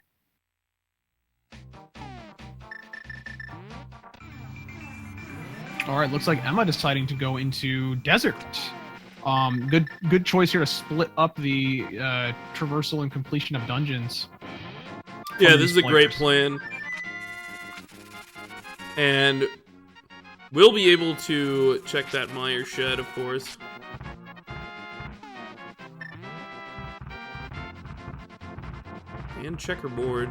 All right, looks like Emma deciding to go into Desert. Good choice here to split up the traversal and completion of dungeons. Yeah, this is a great plan. And we'll be able to check that Meyer shed, of course. And checkerboard.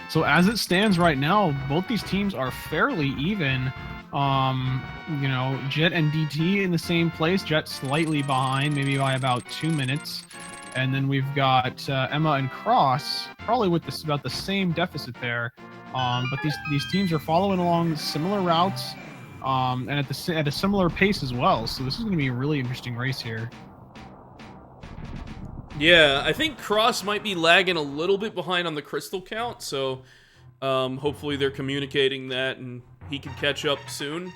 So as it stands right now, both these teams are fairly even. You know, Jet and DT in the same place. Jet slightly behind, maybe by about 2 minutes. And then we've got Emma and Cross, probably with about the same deficit there. But these teams are following along similar routes, and at a similar pace as well. So this is going to be a really interesting race here. Yeah, I think Cross might be lagging a little bit behind on the crystal count, so hopefully they're communicating that and he can catch up soon.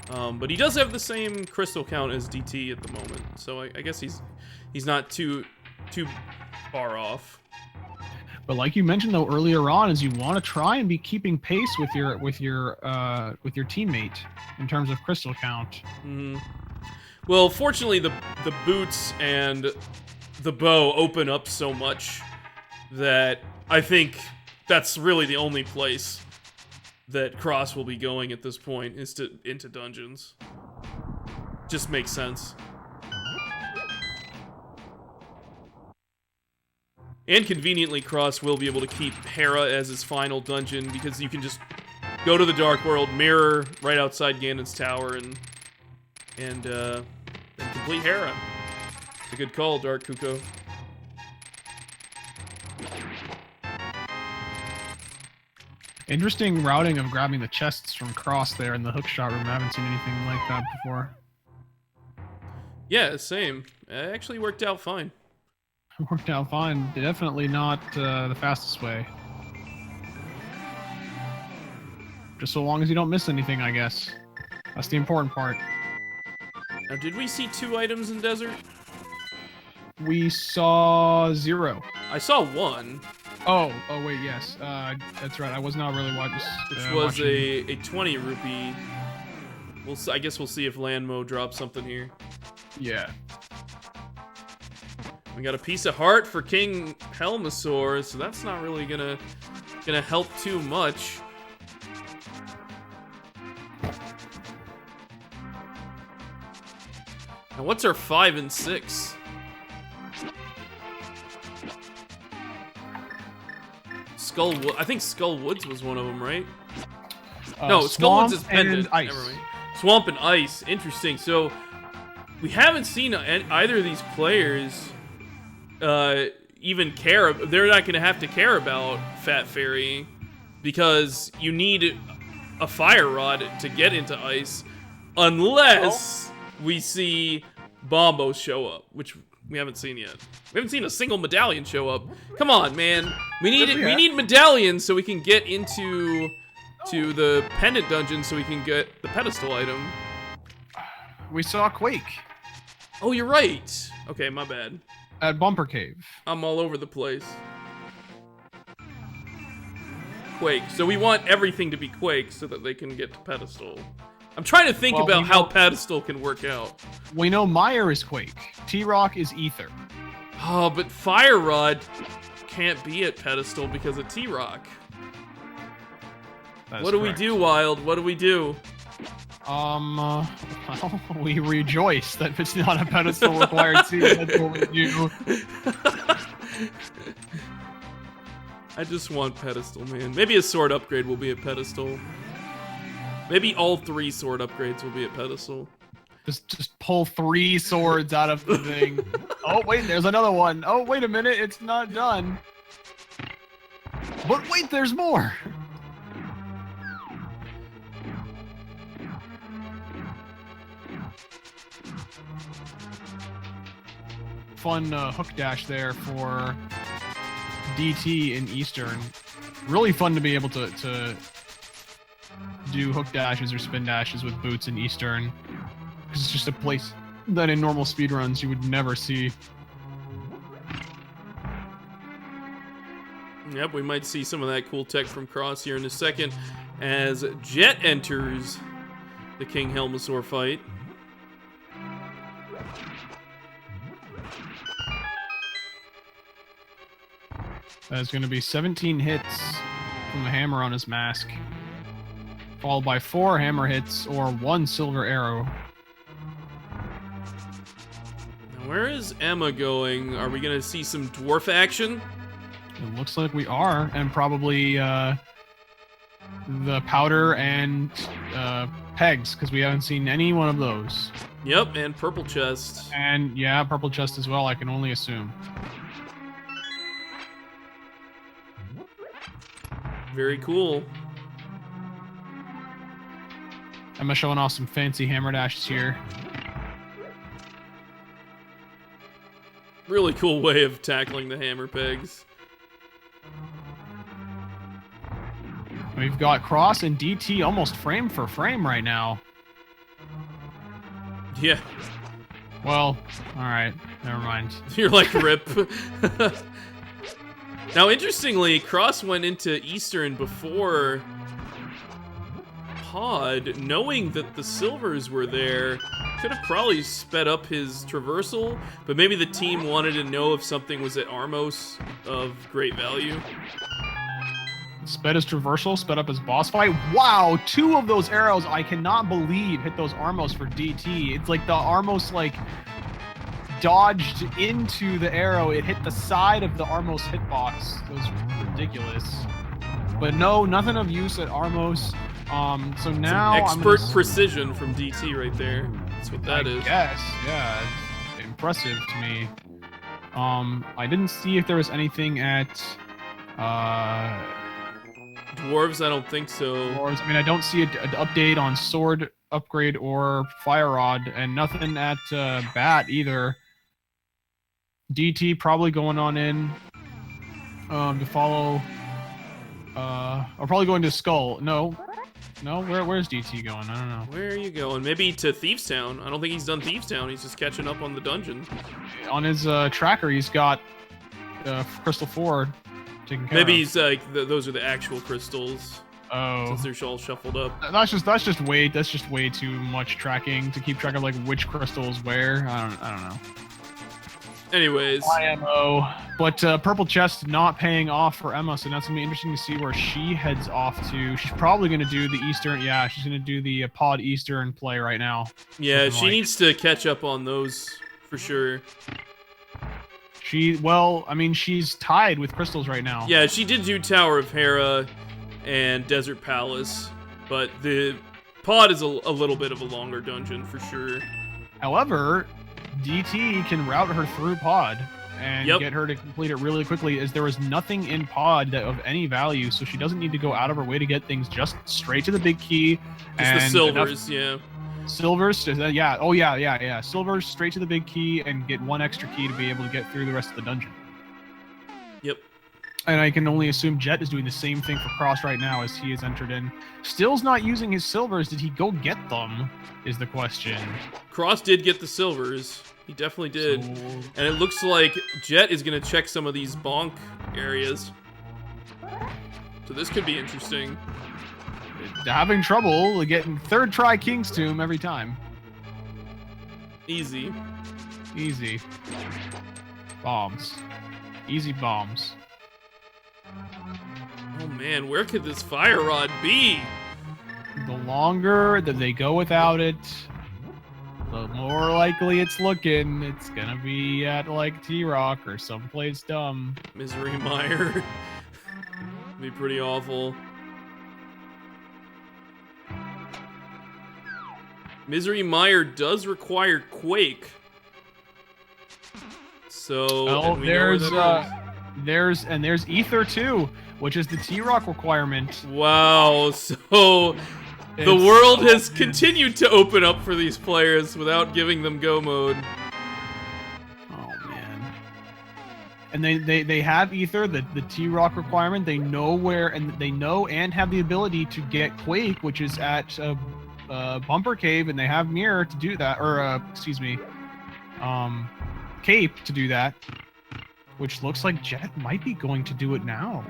But he does have the same crystal count as DT at the moment, so I guess he's not too far off. But like you mentioned though earlier on, is you want to try and be keeping pace with your teammate in terms of crystal count. Mm-hmm. Well, fortunately, the boots and the bow open up so much that I think that's really the only place that Cross will be going at this point is into dungeons. Just makes sense. And conveniently, Cross will be able to keep Hera as his final dungeon because you can just go to the Dark World, mirror right outside Ganon's tower, and complete Hera. It's a good call, Dark Kuko. Interesting routing of grabbing the chests from Cross there in the hookshot room. I haven't seen anything like that before. Yeah, same. It actually worked out fine. It worked out fine. Definitely not the fastest way. Just so long as you don't miss anything, I guess. That's the important part. Now, did we see 2 items in Desert? We saw 0. I saw 1. Oh wait, yes. That's right. I was not really watching. Which was a 20 rupee. I guess we'll see if Landmo drops something here. Yeah. We got a piece of heart for King Helmasaur, so that's not really gonna help too much. Now, what's our 5 and 6? I think Skull Woods was one of them, right? No, Skull Woods is pendant. Ice. Never mind. Swamp and Ice. Interesting. So we haven't seen either of these players even care. They're not going to have to care about Fat Fairy because you need a fire rod to get into Ice, unless we see Bombo show up, which we haven't seen yet. We haven't seen a single medallion show up. Come on, man. We need medallions so we can get into the pendant dungeon so we can get the pedestal item. We saw Quake. Oh, you're right. Okay, my bad. At Bumper Cave. I'm all over the place. Quake. So we want everything to be Quake so that they can get to pedestal. I'm trying to think about how pedestal can work out. We know Meyer is Quake. T-Rock is Ether. Oh, but Fire Rod can't be at pedestal because of T-Rock. What do we do, Wild? What do we do? Well, we rejoice that it's not a pedestal required seed. That's what we do. I just want pedestal, man. Maybe a sword upgrade will be a pedestal. Maybe all 3 sword upgrades will be at pedestal. Just pull 3 swords out of the thing. Oh, wait, there's another one. Oh, wait a minute, it's not done. But wait, there's more. Fun hook dash there for DT in Eastern. Really fun to be able to do hook dashes or spin dashes with boots in Eastern. Because it's just a place that in normal speedruns you would never see. Yep, we might see some of that cool tech from Cross here in a second as Jet enters the King Helmasaur fight. That's going to be 17 hits from the hammer on his mask, followed by 4 hammer hits or 1 silver arrow. Now, where is Emma going? Are we going to see some dwarf action? It looks like we are, and probably the powder and pegs, because we haven't seen any one of those. Yep, and purple chest. And yeah, purple chest as well, I can only assume. Very cool. Emma showing off some fancy hammer dashes here. Really cool way of tackling the hammer pegs. We've got Cross and DT almost frame for frame right now. Yeah. Well, alright, never mind. You're like, rip. Now, interestingly, Cross went into Eastern before Pod, knowing that the silvers were there. Could have probably sped up his traversal, but maybe the team wanted to know if something was at Armos of great value. Sped his traversal, sped up his boss fight. Wow, 2 of those arrows, I cannot believe, hit those Armos for DT. It's like the Armos, like, dodged into the arrow. It hit the side of the Armos hitbox. It was ridiculous. But no, nothing of use at Armos. So now some expert precision from DT right there. That's what that is. Yes, yeah, impressive to me. I didn't see if there was anything at Dwarves, I don't think so. Dwarves. I mean, I don't see an update on sword upgrade or fire rod, and nothing at bat either. DT probably going on in to follow, or probably going to Skull. No, where's DT going? I don't know. Where are you going? Maybe to Thieves Town. I don't think he's done Thieves Town. He's just catching up on the dungeon. On his tracker, he's got Crystal 4 taken care Maybe of. he's like, those are the actual crystals. Oh, Since they're all shuffled up. that's just way too much tracking to keep track of like which crystals where. I don't know. Anyways, IMO, but purple chest not paying off for Emma, so now it's gonna be interesting to see where she heads off to. She's probably gonna do the Eastern. Yeah, she's gonna do the pod Eastern play right now. yeah, she needs to catch up on those for sure. Well, I mean, she's tied with crystals right now. Yeah, she did do Tower of Hera and Desert Palace, but the pod is a little bit of a longer dungeon for sure. However, DT can route her through pod and get her to complete it really quickly, as there was nothing in pod of any value, so she doesn't need to go out of her way to get things, just straight to the big key. Just the silvers, yeah. Silvers, yeah. Oh, yeah. Silvers straight to the big key and get 1 extra key to be able to get through the rest of the dungeon. Yep. And I can only assume Jet is doing the same thing for Cross right now as he is entered in. Still's not using his silvers. Did he go get them, is the question. Cross did get the silvers. He definitely did. So, and it looks like Jet is going to check some of these bonk areas. So this could be interesting. having trouble getting 3rd try King's Tomb every time. Easy. Easy. Bombs. Easy bombs. Oh man, where could this fire rod be? The longer that they go without it, the more likely it's looking. It's gonna be at like T-Rock or someplace dumb. Misery Mire. Be pretty awful. Misery Mire does require Quake. So Oh, there's Ether too, which is the T-Rock requirement. Wow, so the world has continued to open up for these players without giving them go mode. Oh man. And they have Ether, the T-Rock requirement. They know where, and they know and have the ability to get Quake, which is at Bumper Cave, and they have Mirror to do that, or excuse me, Cape to do that, which looks like Jet might be going to do it now.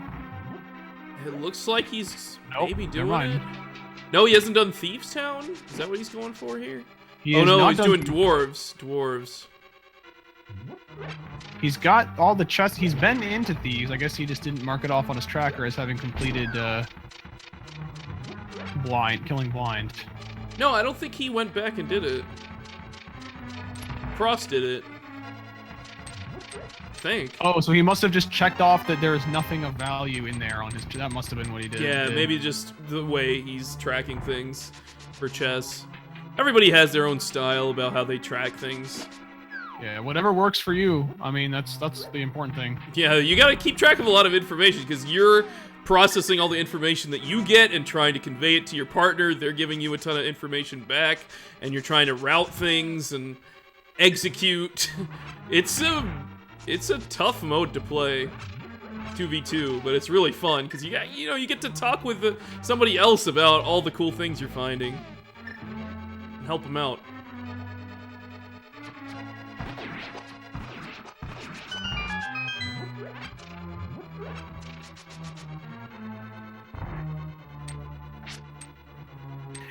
It looks like he's Nope, maybe never doing mind. it. No, he hasn't done Thieves Town? Is that what he's going for here? He Oh has no, not he's done doing Dwarves. Dwarves. He's got all the chests. He's been into Thieves. I guess he just didn't mark it off on his tracker as having completed killing blind. No, I don't think he went back and did it. Cross did it. I think. Oh, so he must have just checked off that there is nothing of value in there on his. That must have been what he did. Yeah, maybe just the way he's tracking things for chess. Everybody has their own style about how they track things. Yeah, whatever works for you. I mean, that's the important thing. Yeah, you gotta keep track of a lot of information because you're processing all the information that you get and trying to convey it to your partner. They're giving you a ton of information back, and you're trying to route things and execute. It's a tough mode to play, 2v2, but it's really fun because you get to talk with somebody else about all the cool things you're finding and help them out.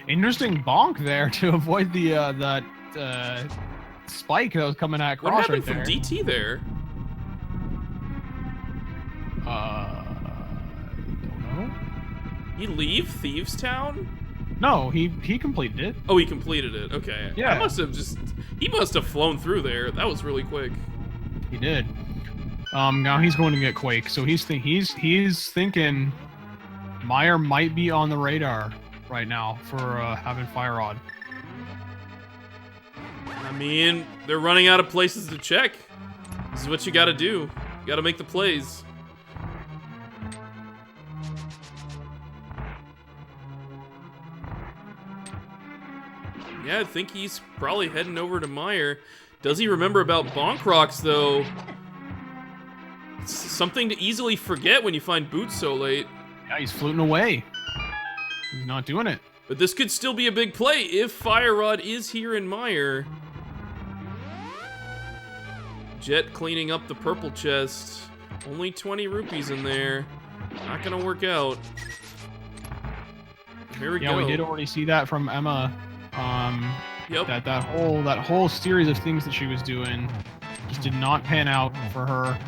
Interesting bonk there to avoid the that spike that was coming at Cross What happened right there. from DT there? Don't know. He leave Thieves Town? No, he completed it. Oh, he completed it. Okay. Yeah. He must have flown through there. That was really quick. He did. Now he's going to get Quake, so he's thinking Meyer might be on the radar right now for having Fire Rod. I mean, they're running out of places to check. This is what you gotta do. You gotta make the plays. Yeah, I think he's probably heading over to Meyer. Does he remember about Bonk Rocks, though? It's something to easily forget when you find Boots so late. Yeah, he's floating away. He's not doing it. But this could still be a big play if Fire Rod is here in Meyer. Jet cleaning up the purple chest. Only 20 rupees in there. Not gonna work out. Here we go. Yeah, we did already see that from Emma. Yep. That whole series of things that she was doing just did not pan out for her.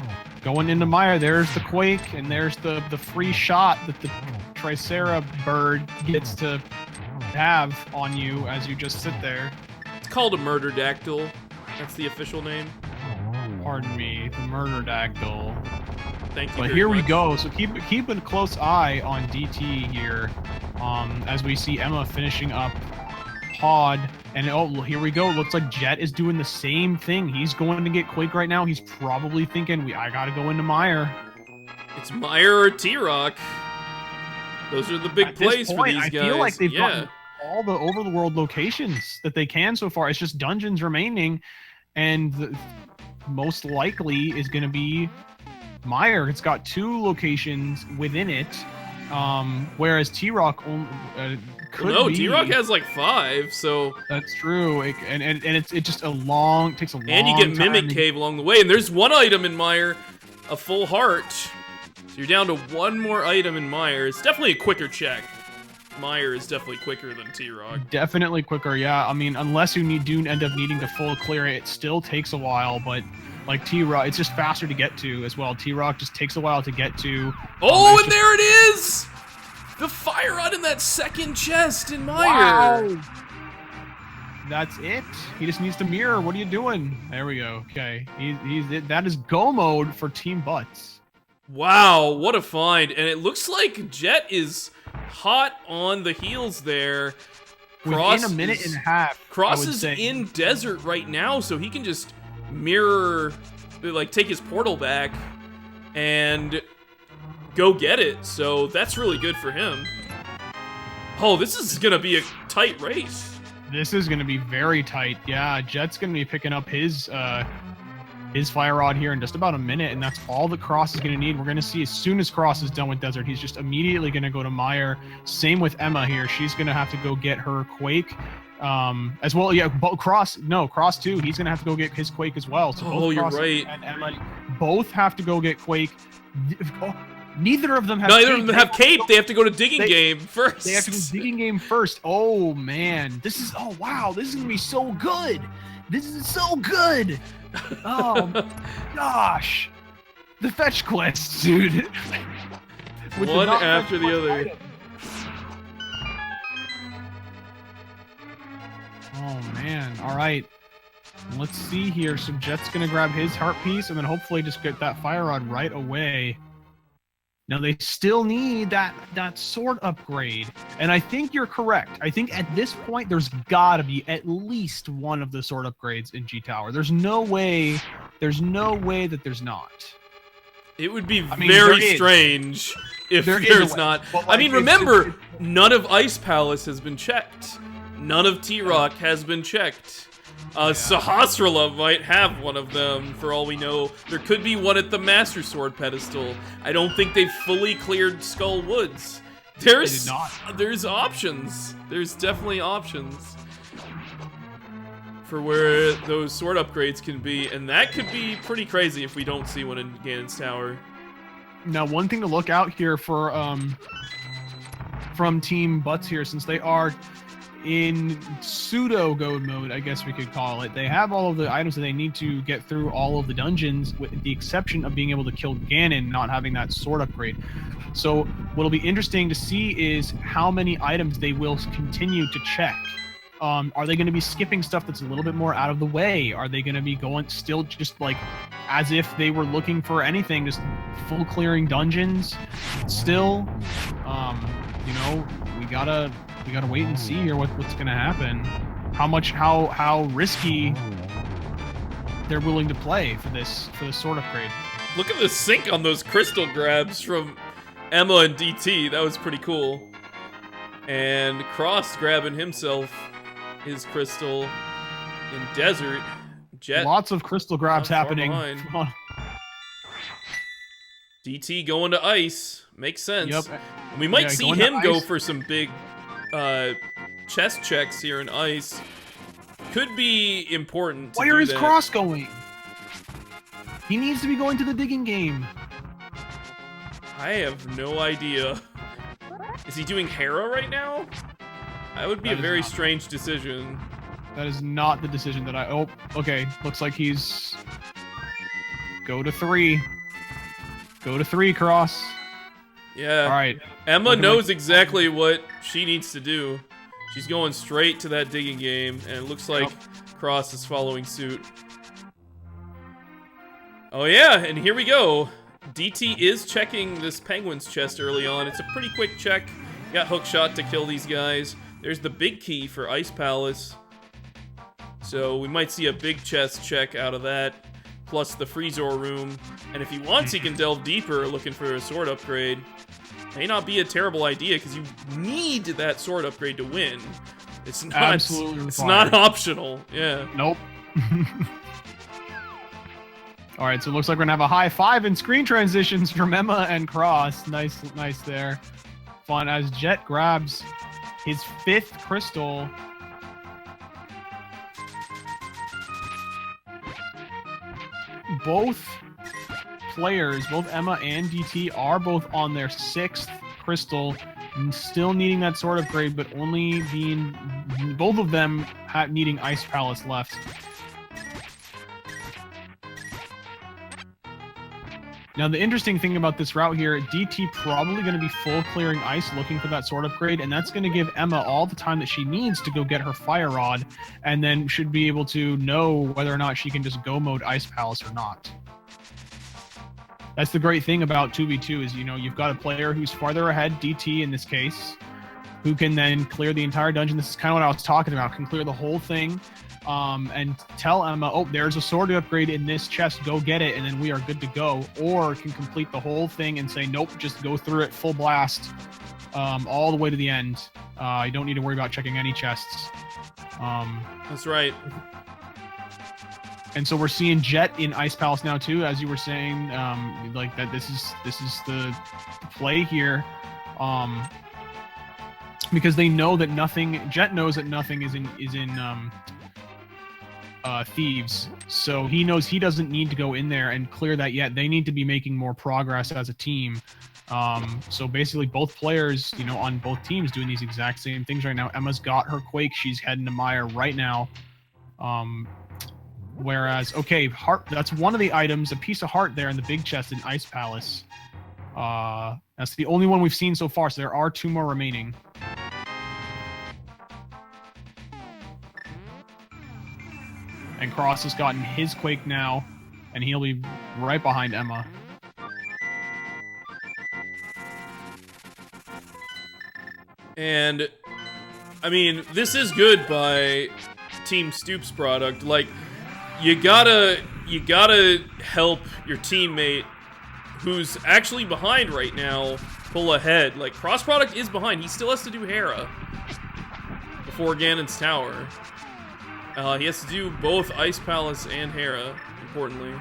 Going into Meyer, there's the Quake, and there's the free shot that the Tricera bird gets to have on you as you just sit there. It's called a murder dactyl. That's the official name. Pardon me, the murder dactyl. Thank you. But here we go. So keep a close eye on DT here, as we see Emma finishing up Pod, and oh, here we go. Looks like Jet is doing the same thing. He's going to get Quake right now. He's probably thinking, I gotta go into Meyer. It's Meyer or T-Rock. Those are the big plays for these guys. I feel like they've gotten all the over-the-world locations that they can so far. It's just dungeons remaining, and most likely is going to be Meyer. It's got 2 locations within it, whereas T-Rock could no, be. T-Rock has like 5, so That's true. It just takes a long time. And you get Mimic Cave along the way, and there's 1 item in Meyer, a full heart. So you're down to 1 more item in Meyer. It's definitely a quicker check. Meyer is definitely quicker than T-Rock. Definitely quicker, yeah. I mean, unless you do end up needing to full clear it still takes a while, but like T-Rock, it's just faster to get to as well. T-Rock just takes a while to get to. Oh, and there it is! The Fire Rod in that second chest in Meyer. Wow! That's it. He just needs to mirror. What are you doing? There we go. Okay. That is go mode for Team Butts. Wow, what a find. And it looks like Jet is hot on the heels there. Within a minute and a half. Cross is in desert right now, so he can just mirror, like take his portal back and go get it. So that's really good for him. Oh, this is going to be a tight race. This is going to be very tight. Yeah, Jet's going to be picking up his Fire Rod here in just about a minute, and that's all that Cross is going to need. We're going to see as soon as Cross is done with Desert, he's just immediately going to go to Meyer. Same with Emma here. She's going to have to go get her Quake as well. Yeah, Cross too. He's going to have to go get his Quake as well. So both you're Cross right. and Emma both have to go get Quake. Oh, Neither of them have Neither of them have cape. They have to go to digging game first. They have to go digging game first. Oh, man. This is... Oh, wow. This is going to be so good. This is so good. Oh, gosh. The fetch quests, dude. One after the other. Item. Oh, man. All right. Let's see here. So Jet's going to grab his heart piece and then hopefully just get that fire rod right away. Now, they still need that sword upgrade. And I think you're correct. I think at this point, there's got to be at least one of the sword upgrades in G Tower. There's no way that there's not. It would be very strange if there's not. Like, I mean, remember, none of Ice Palace has been checked. None of T-Rock has been checked. Sahasrara might have one of them, for all we know. There could be one at the Master Sword pedestal. I don't think they've fully cleared Skull Woods. There's options. There's definitely options for where those sword upgrades can be, and that could be pretty crazy if we don't see one in Ganon's Tower. Now, one thing to look out here for from Team Butts here, since they are in pseudo-goad mode, I guess we could call it. They have all of the items that they need to get through all of the dungeons, with the exception of being able to kill Ganon, not having that sword upgrade. So what'll be interesting to see is how many items they will continue to check. Are they going to be skipping stuff that's a little bit more out of the way? Are they going to be going still just like as if they were looking for anything, just full clearing dungeons still? You know, we gotta wait and see here what's gonna happen. How risky they're willing to play for this sword upgrade. Look at the sync on those crystal grabs from Emma and DT. That was pretty cool. And Cross grabbing himself his crystal in desert. Jet. Lots of crystal grabs happening. DT going to ice. Makes sense. Yep. And we might see him go for some big chest checks here in ice. Could be important to Where is Cross going? He needs to be going to the digging game. I have no idea. Is he doing Hera right now? That would be a very strange decision. That is not the decision that I... Oh, okay. Looks like he's... Go to 3. Go to 3, Cross. Yeah. All right. Emma knows exactly what she needs to do. She's going straight to that digging game, and it looks like Cross is following suit. Oh yeah, and here we go. DT is checking this penguin's chest early on. It's a pretty quick check. Got hookshot to kill these guys. There's the big key for Ice Palace. So we might see a big chest check out of that, plus the Freezor room. And if he wants, he can delve deeper looking for a sword upgrade. May not be a terrible idea, because you need that sword upgrade to win. It's not, absolutely it's not optional. Yeah. Nope. All right, so it looks like we're going to have a high 5 in screen transitions from Emma and Cross. Nice there. Fun as Jet grabs his 5th crystal. Both players, both Emma and DT, are both on their 6th crystal, and still needing that sword upgrade, but only being... Both of them needing Ice Palace left. Now, the interesting thing about this route here, DT probably going to be full clearing ice looking for that sword upgrade, and that's going to give Emma all the time that she needs to go get her fire rod, and then should be able to know whether or not she can just go mode Ice Palace or not. That's the great thing about 2v2 is, you know, you've got a player who's farther ahead, DT in this case, who can then clear the entire dungeon. This is kind of what I was talking about, can clear the whole thing. And tell Emma, oh, there's a sword upgrade in this chest, go get it, and then we are good to go. Or can complete the whole thing and say, nope, just go through it full blast, all the way to the end. You don't need to worry about checking any chests. That's right. And so we're seeing Jet in Ice Palace now too, as you were saying, like that. This is the play here, because they know that nothing. Jet knows that nothing is in Thieves, so he knows he doesn't need to go in there and clear that yet. They need to be making more progress as a team, So basically, both players, you know, on both teams doing these exact same things right now. Emma's got her Quake. She's heading to Mire right now. Whereas, okay, heart. That's one of the items. A piece of heart there in the big chest in Ice Palace. That's the only one we've seen so far. So there are 2 more remaining. And Cross has gotten his Quake now, and he'll be right behind Emma. And, I mean, this is good by Team StoopsProduct. Like, you gotta help your teammate who's actually behind right now pull ahead. Like, Crossproduct is behind. He still has to do Hera before Ganon's Tower. He has to do both Ice Palace and Hera, importantly.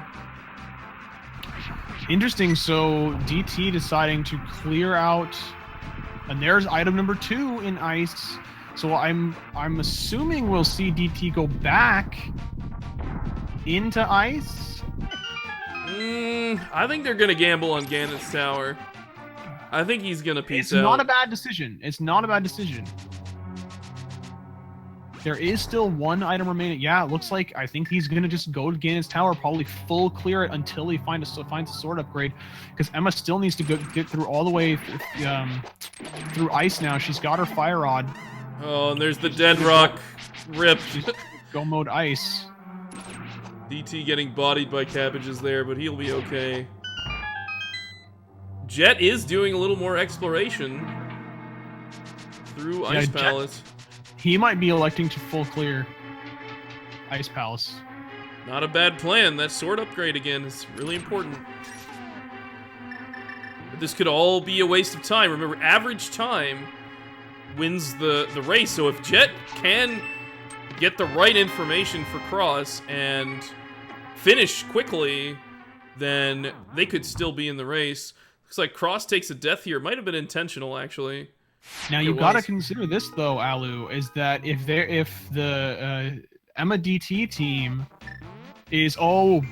Interesting, so DT deciding to clear out, and there's item number 2 in Ice. So I'm assuming we'll see DT go back into Ice. I think they're gonna gamble on Ganon's Tower. I think he's gonna peace out. It's not a bad decision. It's not a bad decision. There is still 1 item remaining. Yeah, it looks like I think he's gonna just go to Ganon's Tower, probably full clear it until he finds a sword upgrade, because Emma still needs to get through all the way through Ice now. She's got her Fire Rod. Oh, and there's the Dead Rock rip. Go mode Ice. DT getting bodied by cabbages there, but he'll be okay. Jet is doing a little more exploration through Ice Palace. He might be electing to full clear Ice Palace. Not a bad plan. That sword upgrade again is really important. But this could all be a waste of time. Remember, average time wins the race. So if Jet can get the right information for Cross and finish quickly, then they could still be in the race. Looks like Cross takes a death here. Might have been intentional, actually. Now you got to consider this though, Alu, is that if the Emma DT team is so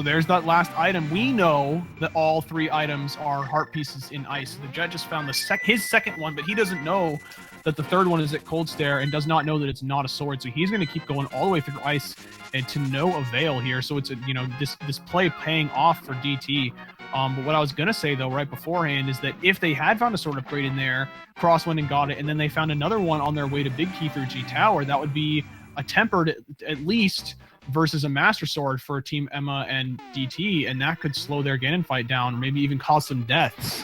there's that last item. We know that all 3 items are heart pieces in Ice. The Jet just found his second one, but he doesn't know that the 3rd one is at Cold Stare and does not know that it's not a sword. So he's going to keep going all the way through Ice and to no avail here. So it's this play paying off for DT. But what I was going to say, though, right beforehand is that if they had found a sword upgrade in there, Cross went and got it, and then they found another one on their way to Big Key through G Tower, that would be a tempered, at least, versus a Master Sword for Team Emma and DT, and that could slow their Ganon fight down, or maybe even cause some deaths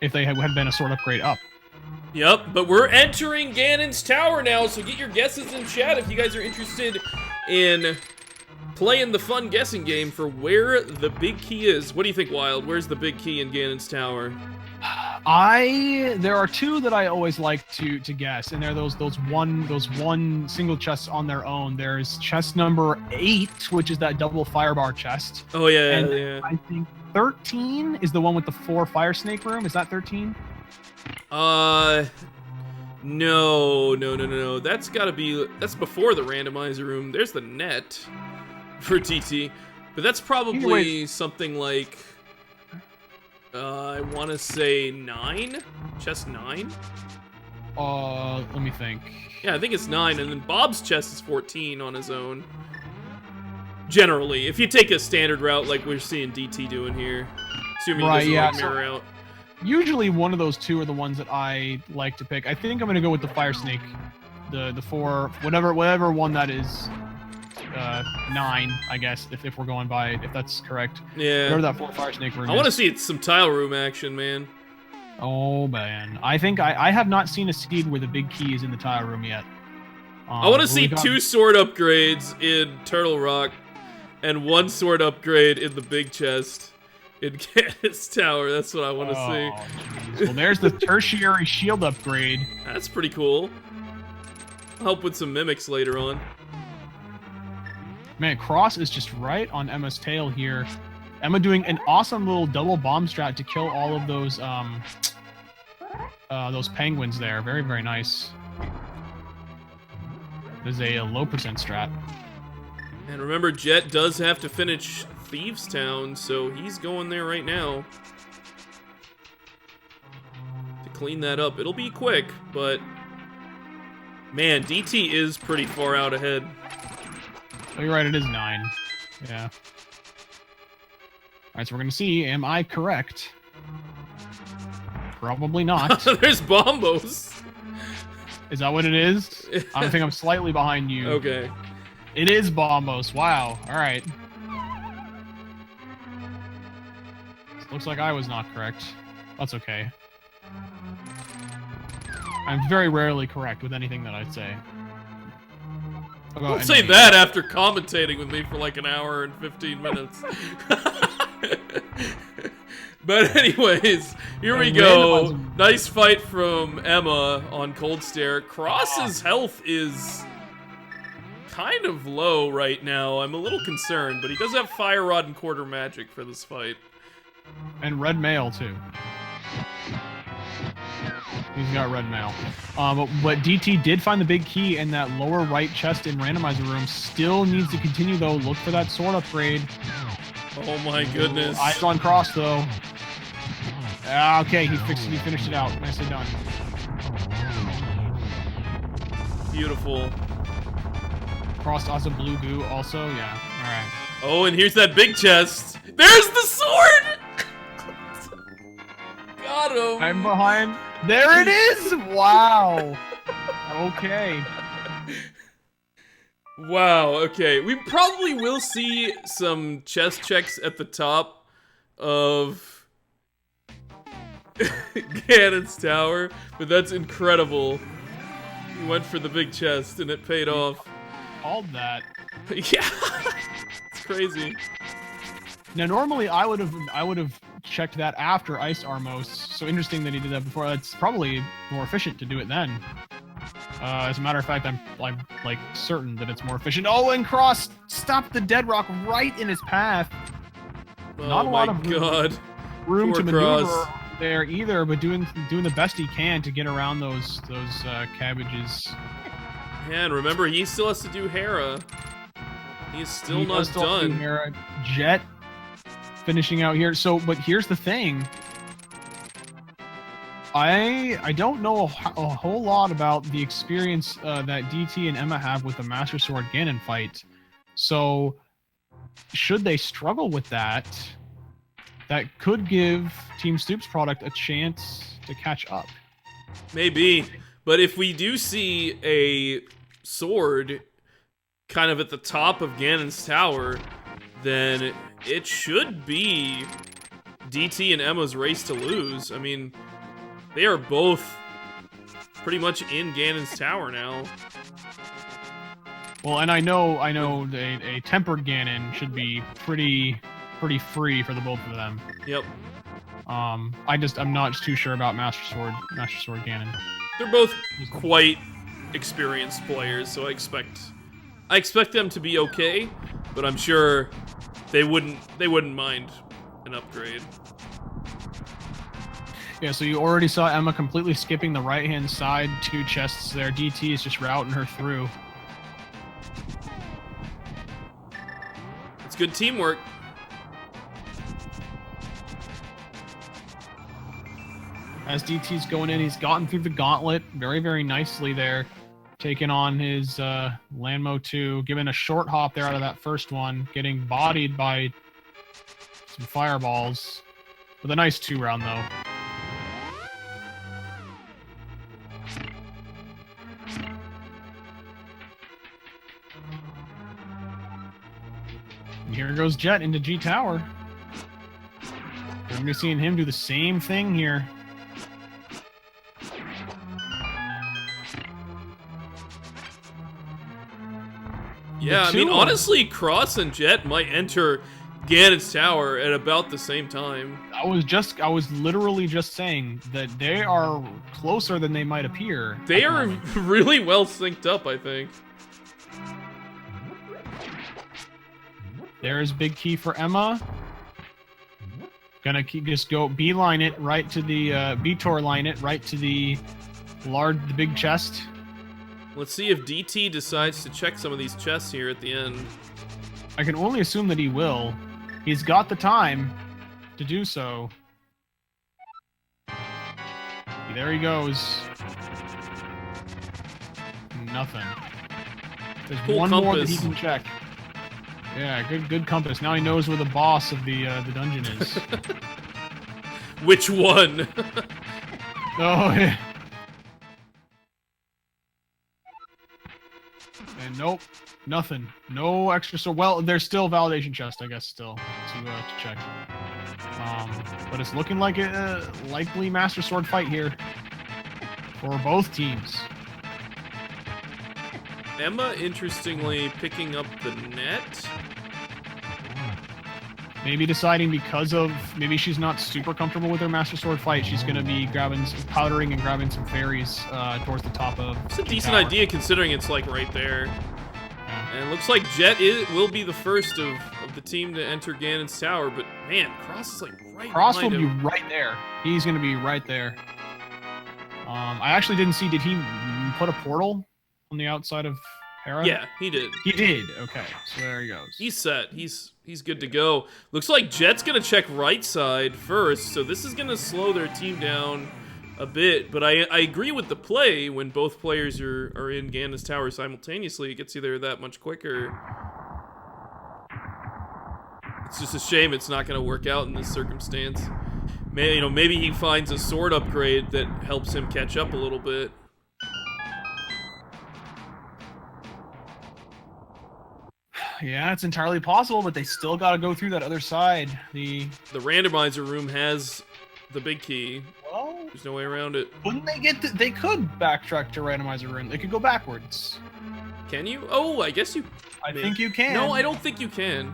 if they had been a sword upgrade up. Yep, but we're entering Ganon's Tower now, so get your guesses in chat if you guys are interested in playing the fun guessing game for where the big key is. What do you think, Wild? Where's the big key in Ganon's Tower? There are 2 that I always like to guess, and they're those one single chests on their own. There's chest number 8, which is that double firebar chest. Oh yeah, and yeah. I think 13 is the one with the 4 fire snake room. Is that 13? No. That's before the randomizer room. There's the net for TT, but that's probably something like I want to say 9, chest 9. Let me think. Yeah, I think it's 9, and then Bob's chest is 14 on his own. Generally, if you take a standard route like we're seeing DT doing here, assuming he doesn't mirror out. Usually one of those 2 are the ones that I like to pick. I think I'm gonna go with the fire snake, the 4, whatever one that is. 9, I guess, if we're going by, if that's correct. Yeah. Whatever that 4 fire snake room I want to see some tile room action, man. Oh, man. I think I have not seen a seed where the big key is in the tile room yet. I want to see 2 sword upgrades in Turtle Rock and 1 sword upgrade in the big chest in Ganon's Tower. That's what I want to see. Geez. Well, there's the tertiary shield upgrade. That's pretty cool. I'll help with some mimics later on. Man, Cross is just right on Emma's tail here. Emma doing an awesome little double bomb strat to kill all of those penguins there. Very, very nice. There's a low percent strat. And remember, Jet does have to finish Thieves Town, so he's going there right now. clean that up. It'll be quick, but man, DT is pretty far out ahead. Oh, you're right, it is 9. Yeah. Alright, so we're gonna see, am I correct? Probably not. There's Bombos. Is that what it is? I think I'm slightly behind you. Okay. It is Bombos. Wow. Alright. Looks like I was not correct. That's okay. I'm very rarely correct with anything that I say. Don't say that after commentating with me for like an hour and 15 minutes. But anyways, here we go. Nice fight from Emma on Cold Stare. Cross's health is kind of low right now. I'm a little concerned, but he does have Fire Rod and Quarter Magic for this fight. And Red Mail, too. He's got Red Mail. But DT did find the big key in that lower right chest in Randomizer room. Still needs to continue, though. Look for that sword upgrade. Oh my goodness. Eyes on Cross, though. Okay, he finished it out. Nicely done. Beautiful. Cross also blue goo also, yeah. Alright. Oh, and here's that big chest. There's the sword! Got him. I'm behind. There it is! Wow. Okay. Wow, okay. We probably will see some chest checks at the top of Ganon's tower, but that's incredible. He went for the big chest and it paid off. Called that. Yeah. It's crazy. Now normally I would have checked that after Ice Armos. So interesting that he did that before. That's probably more efficient to do it then. As a matter of fact, I'm like certain that it's more efficient. Oh, and Cross stopped the dead rock right in his path. Not a lot of room to maneuver there either, but doing the best he can to get around those cabbages. Yeah, and remember, he still has to do Hera. He's still not done. Hera. Jet finishing out here. So, but here's the thing. I don't know a whole lot about the experience that DT and Emma have with the Master Sword Ganon fight. So, should they struggle with that, that could give Team StoopsProduct a chance to catch up. Maybe, but if we do see a sword kind of at the top of Ganon's tower, then it should be DT and Emma's race to lose. I mean, they are both pretty much in Ganon's tower now. Well, and I know a tempered Ganon should be pretty free for the both of them. Yep. I'm not too sure about Master Sword Ganon. They're both quite experienced players, so I expect them to be okay, but I'm sure they wouldn't mind an upgrade. Yeah, so you already saw Emma completely skipping the right-hand side 2 chests there. DT is just routing her through. It's good teamwork. As DT's going in, he's gotten through the gauntlet very, very nicely there. Taking on his Lanmo 2, giving a short hop there out of that first one, getting bodied by some fireballs. With a nice 2-round, though. And here goes Jet into G Tower. We're going to be seeing him do the same thing here. Yeah, I mean, honestly, Cross and Jet might enter Ganon's tower at about the same time. I was literally just saying that they are closer than they might appear. They are really well synced up, I think. There's big key for Emma. Gonna just go beeline it right to the Vitor line it right to the big chest. Let's see if DT decides to check some of these chests here at the end. I can only assume that he will. He's got the time to do so. there he goes. Nothing. There's Cool one more that he compass. can check. Yeah, good compass. Now he knows where the boss of the dungeon is. Which one? Oh, yeah. And nope, nothing. No extra. So well, there's still validation chest, I guess, still to check. But it's looking like a likely Master Sword fight here for both teams. Emma, interestingly, picking up the net. Maybe deciding because of maybe she's not super comfortable with her Master Sword fight, she's gonna be grabbing, powdering and grabbing some fairies towards the top of. It's a decent tower. idea considering it's like right there. Yeah. And it looks like Jet will be the first of the team to enter Ganon's tower, but man, Cross is like right Cross will behind be him. right there. He's gonna be right there. I actually didn't see. Did he put a portal on the outside of Hera? Yeah, he did. He did. Okay, so there he goes. He's set. He's good to go. Looks like Jet's gonna check right side first, so this is gonna slow their team down a bit. But I agree with the play. When both players are in Ganon's tower simultaneously, it gets you there that much quicker. It's just a shame it's not gonna work out in this circumstance. Maybe he finds a sword upgrade that helps him catch up a little bit. Yeah, it's entirely possible, but they still got to go through that other side. The randomizer room has the big key. Well, There's no way around it. wouldn't they get? They could backtrack to randomizer room. They could go backwards. Can you? Oh, I guess you. I think you can. No, I don't think you can.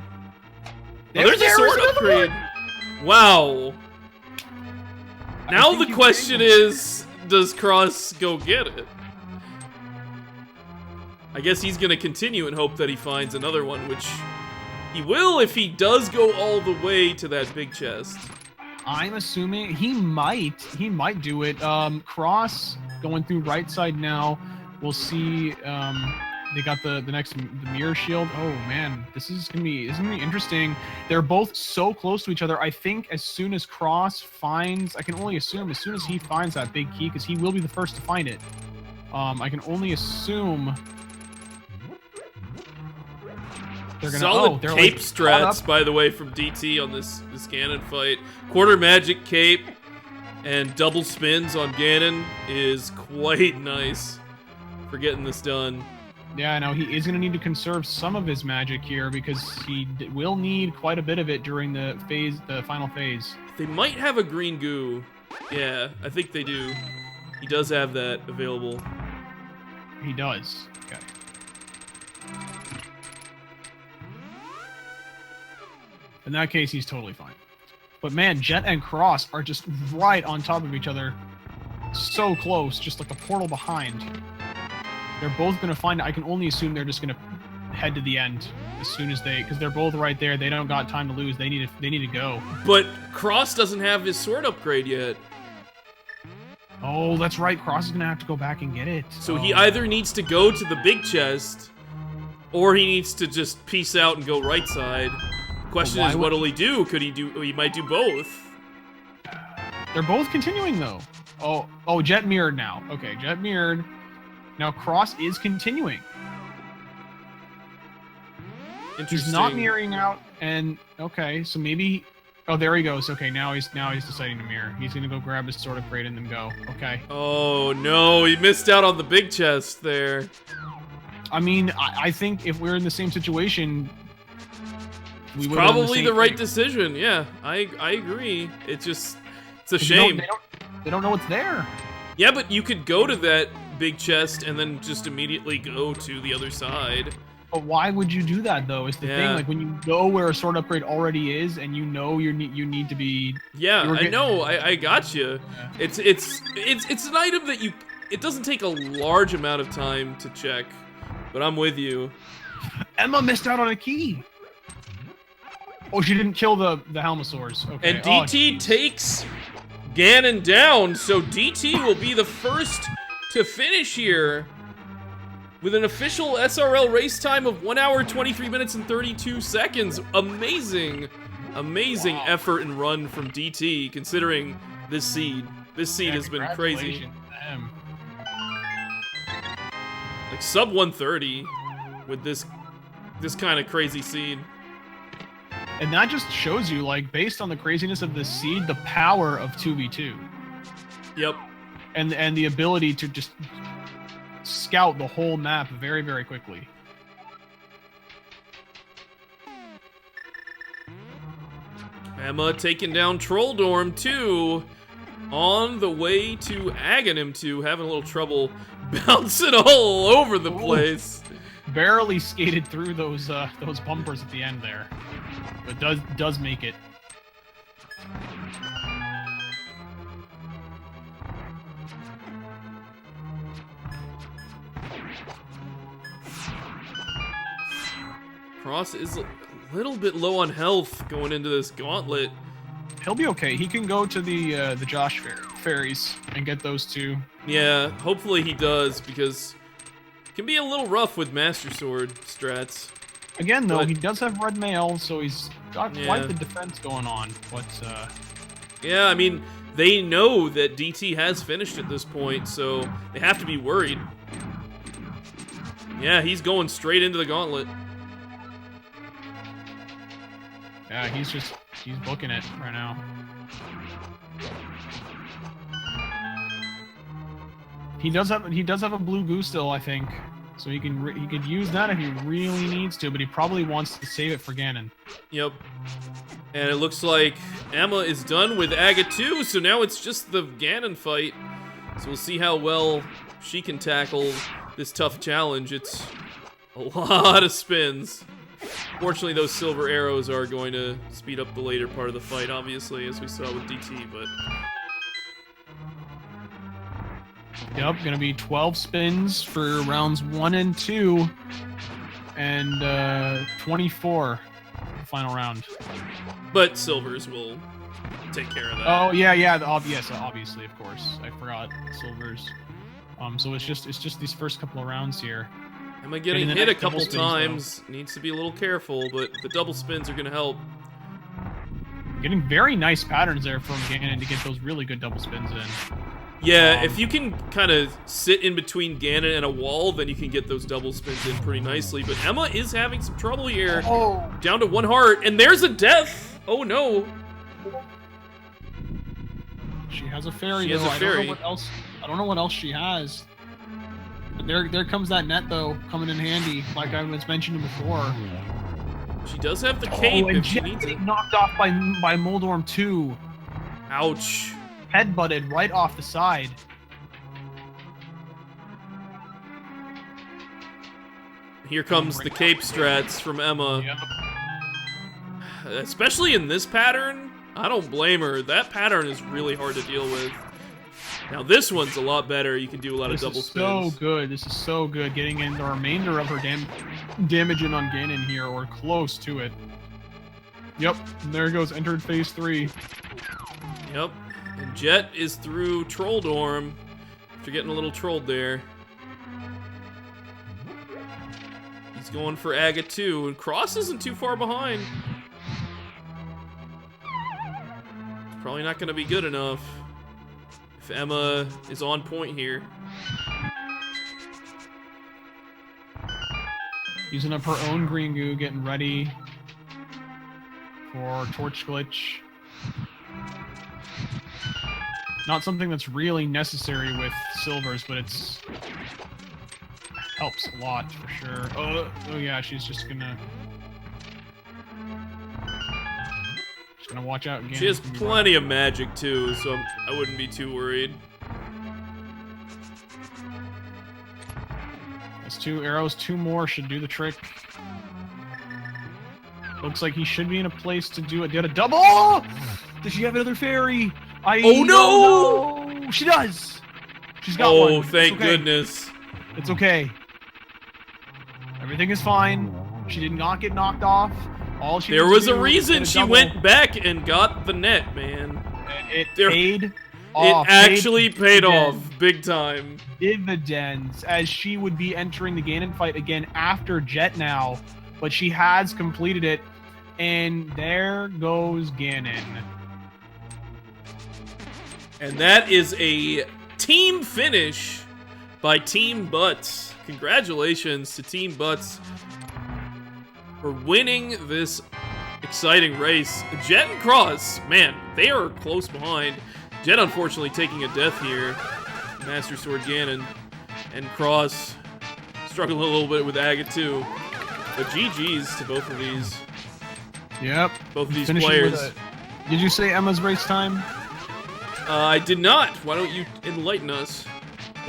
There- Oh, there's a there sword is another upgrade. Wow. I Now think the you question can. is, does Cross go get it? I guess he's gonna continue and hope that he finds another one, which he will if he does go all the way to that big chest. I'm assuming he might do it. Cross going through right side now. We'll see. They got the mirror shield. Oh man, this is gonna be interesting. They're both so close to each other. I think as soon as Cross finds, I can only assume as soon as he finds that big key, because he will be the first to find it. I can only assume. They're gonna, Solid they're cape like, strats, by the way, from DT on this Ganon fight. Quarter magic cape and double spins on Ganon is quite nice for getting this done. Yeah, no, he is going to need to conserve some of his magic here because he will need quite a bit of it during the final phase. They might have a green goo. Yeah, I think they do. He does have that available. He does. Okay. In that case, he's totally fine. But man, Jet and Cross are just right on top of each other. So close, just like a portal behind. They're both going to find it. I can only assume they're just going to head to the end as soon as because they're both right there. They don't got time to lose. They need to go. But Cross doesn't have his sword upgrade yet. Oh, that's right. Cross is going to have to go back and get it. So he either needs to go to the big chest, or he needs to just peace out and go right side. The question But why is, would what'll he do? Could he do? He might do both. They're both continuing though. Oh, Jet mirrored now. Okay, Jet mirrored. Now Cross is continuing. Interesting. He's not mirroring out, and okay, so maybe. Oh, there he goes. Okay, now he's deciding to mirror. He's gonna go grab his sword upgrade and then go. Okay. Oh no, he missed out on the big chest there. I mean, I think if we're in the same situation, we would Probably the right decision. Yeah, I agree. It's a shame. They don't know what's there. Yeah, but you could go to that big chest and then just immediately go to the other side. But why would you do that though? Is the thing, like when you know where a sword upgrade already is, and you know you need to be. Yeah, I know. I got you. Yeah. It's an item that it doesn't take a large amount of time to check, but I'm with you. Emma missed out on a key. Oh, she didn't kill the Helmosaurs. Okay. And DT takes Ganon down, so DT will be the first to finish here with an official SRL race time of 1 hour, 23 minutes, and 32 seconds. Amazing effort and run from DT, considering this seed. This seed has been crazy. Congratulations to him. Like sub 130 with this kind of crazy seed. And that just shows you, like, based on the craziness of this seed, the power of 2v2. Yep. And the ability to just scout the whole map very, very quickly. Emma taking down Trolldorm 2 on the way to Aghanim 2, having a little trouble bouncing all over the place. Barely skated through those bumpers at the end there, but does make it. Cross is a little bit low on health going into this gauntlet. He'll be okay. He can go to the Josh fairies and get those two. Yeah, hopefully he does, because it can be a little rough with Master Sword strats. Again, though, he does have red mail, so he's got quite the defense going on. But yeah, I mean, they know that DT has finished at this point, so they have to be worried. Yeah, he's going straight into the gauntlet. yeah, he's booking it right now. He does have a blue goo still, I think, so he could use that if he really needs to, but he probably wants to save it for Ganon. Yep. And it looks like Emma is done with Aga 2, so now it's just the Ganon fight. So we'll see how well she can tackle this tough challenge. It's a lot of spins. Fortunately, those silver arrows are going to speed up the later part of the fight, obviously, as we saw with DT, but... Yep, gonna be 12 spins for rounds 1 and 2, and 24 the final round. But silvers will take care of that. Oh yeah, yes, obviously, of course. I forgot silvers. So it's just these first couple of rounds here. Am I getting hit a couple times? Needs to be a little careful, but the double spins are gonna help. Getting very nice patterns there from Ganon to get those really good double spins in. Yeah, if you can kind of sit in between Ganon and a wall, then you can get those double spins in pretty nicely. But Emma is having some trouble here. Oh. Down to 1 heart, and there's a death! Oh no. She has a fairy, She has though. a fairy. I don't know what else she has. But there comes that net, though, coming in handy, like I was mentioning before. She does have the cape and if she Jet needs it. getting knocked off by Moldorm 2. Ouch. Headbutted right off the side. Here comes the cape strats from Emma. Yep. Especially in this pattern, I don't blame her. That pattern is really hard to deal with. Now this one's a lot better. You can do a lot of double spins. So good. This is so good. Getting in the remainder of her damage in on Ganon here, or close to it. Yep. And there goes. Entered phase 3. Yep. And Jet is through Trolldorm after getting a little trolled there. He's going for Aga 2, and Cross isn't too far behind. It's probably not going to be good enough if Emma is on point here. Using up her own green goo, getting ready for Torch Glitch. Not something that's really necessary with silvers, but it's helps a lot for sure. Oh yeah, she's just gonna watch out again. She has plenty of magic too, so I wouldn't be too worried. That's 2 arrows, 2 more should do the trick. Looks like he should be in a place to do it. Did a double? Oh! Does she have another fairy? Oh no! She does! She's got one. Oh, thank goodness. It's okay. Everything is fine. She did not get knocked off. All she There was a reason she went back and got the net, man. It paid off. It actually paid off big time. Dividends, as she would be entering the Ganon fight again after Jet now, but she has completed it, and there goes Ganon. And that is a team finish by Team Butts. Congratulations to Team Butts for winning this exciting race. Jet and Cross, man, they are close behind. Jet unfortunately taking a death here. Master Sword Ganon and Cross struggling a little bit with Agate too. But GG's to both of these. Yep. Both of these Finishing players. Did you say Emma's race time? I did not. Why don't you enlighten us?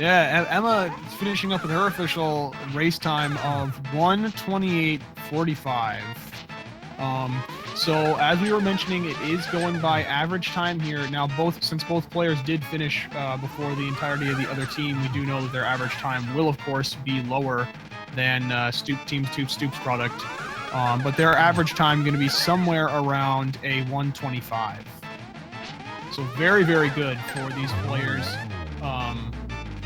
Yeah, Emma is finishing up with her official race time of 1:28:45. So as we were mentioning, it is going by average time here. Now, since both players did finish before the entirety of the other team, we do know that their average time will, of course, be lower than Team StoopsProduct. But their average time going to be somewhere around a 1:25. So very, very good for these players.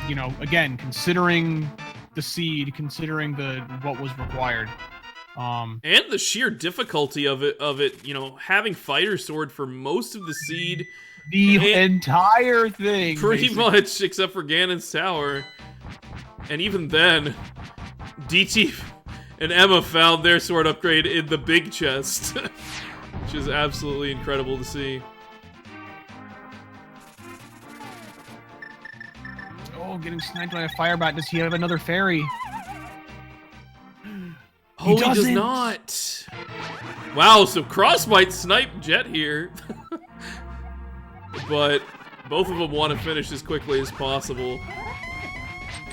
You know, again, considering the seed, considering what was required. And the sheer difficulty of it, you know, having Fighter Sword for most of the seed. The entire thing. Pretty basically. much, except for Ganon's Tower. And even then, DT and Emma found their sword upgrade in the big chest. Which is absolutely incredible to see. Oh, getting sniped by a firebat. Does he have another fairy? Oh, he does not. Wow, so Cross might snipe Jet here. But both of them want to finish as quickly as possible.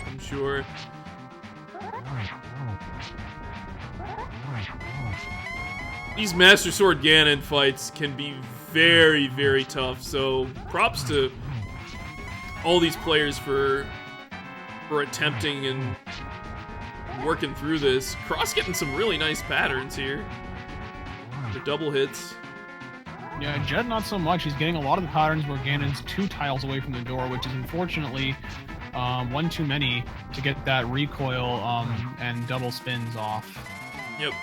I'm sure. These Master Sword Ganon fights can be very, very tough. So props to all these players for attempting and working through this. Cross getting some really nice patterns here. The double hits. Yeah, Jet not so much. He's getting a lot of the patterns where Ganon's 2 tiles away from the door, which is unfortunately one too many to get that recoil and double spins off. Yep.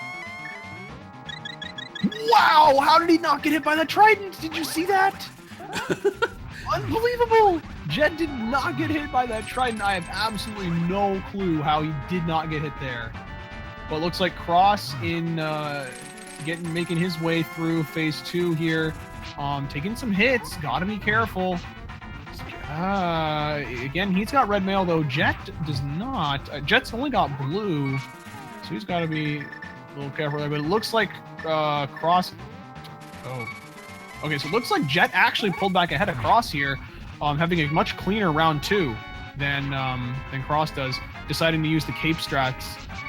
Wow! How did he not get hit by the trident? Did you see that? Unbelievable! Jet did not get hit by that trident. I have absolutely no clue how he did not get hit there. But looks like Cross in making his way through phase 2 here. Taking some hits. Gotta be careful. Again, he's got red mail though. Jet does not. Jet's only got blue, so he's got to be a little careful there. But it looks like Cross. Oh. Okay, so it looks like Jet actually pulled back ahead of Cross here, having a much cleaner round 2 than Cross does, deciding to use the cape strats,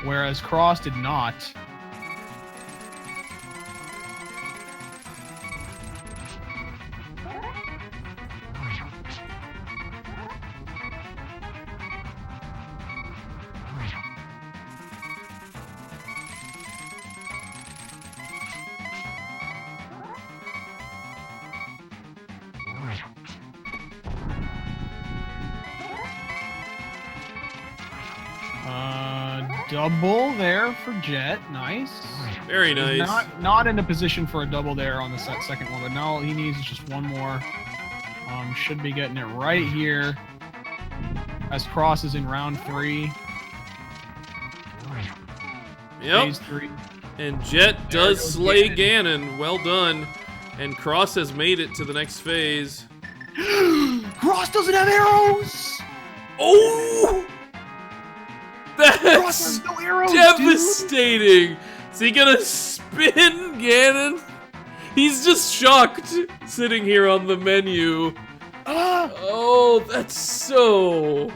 whereas Cross did not. Double there for Jet. Nice. Very nice. Not in a position for a double there on the second one, but now all he needs is just one more. Should be getting it right here. As Cross is in round 3. Yep. Phase 3. And Jet does slay Ganon. Well done. And Cross has made it to the next phase. Cross doesn't have arrows! Oh! That's no arrows, devastating! Dude. Is he gonna spin Ganon? He's just shocked sitting here on the menu. Oh, that's so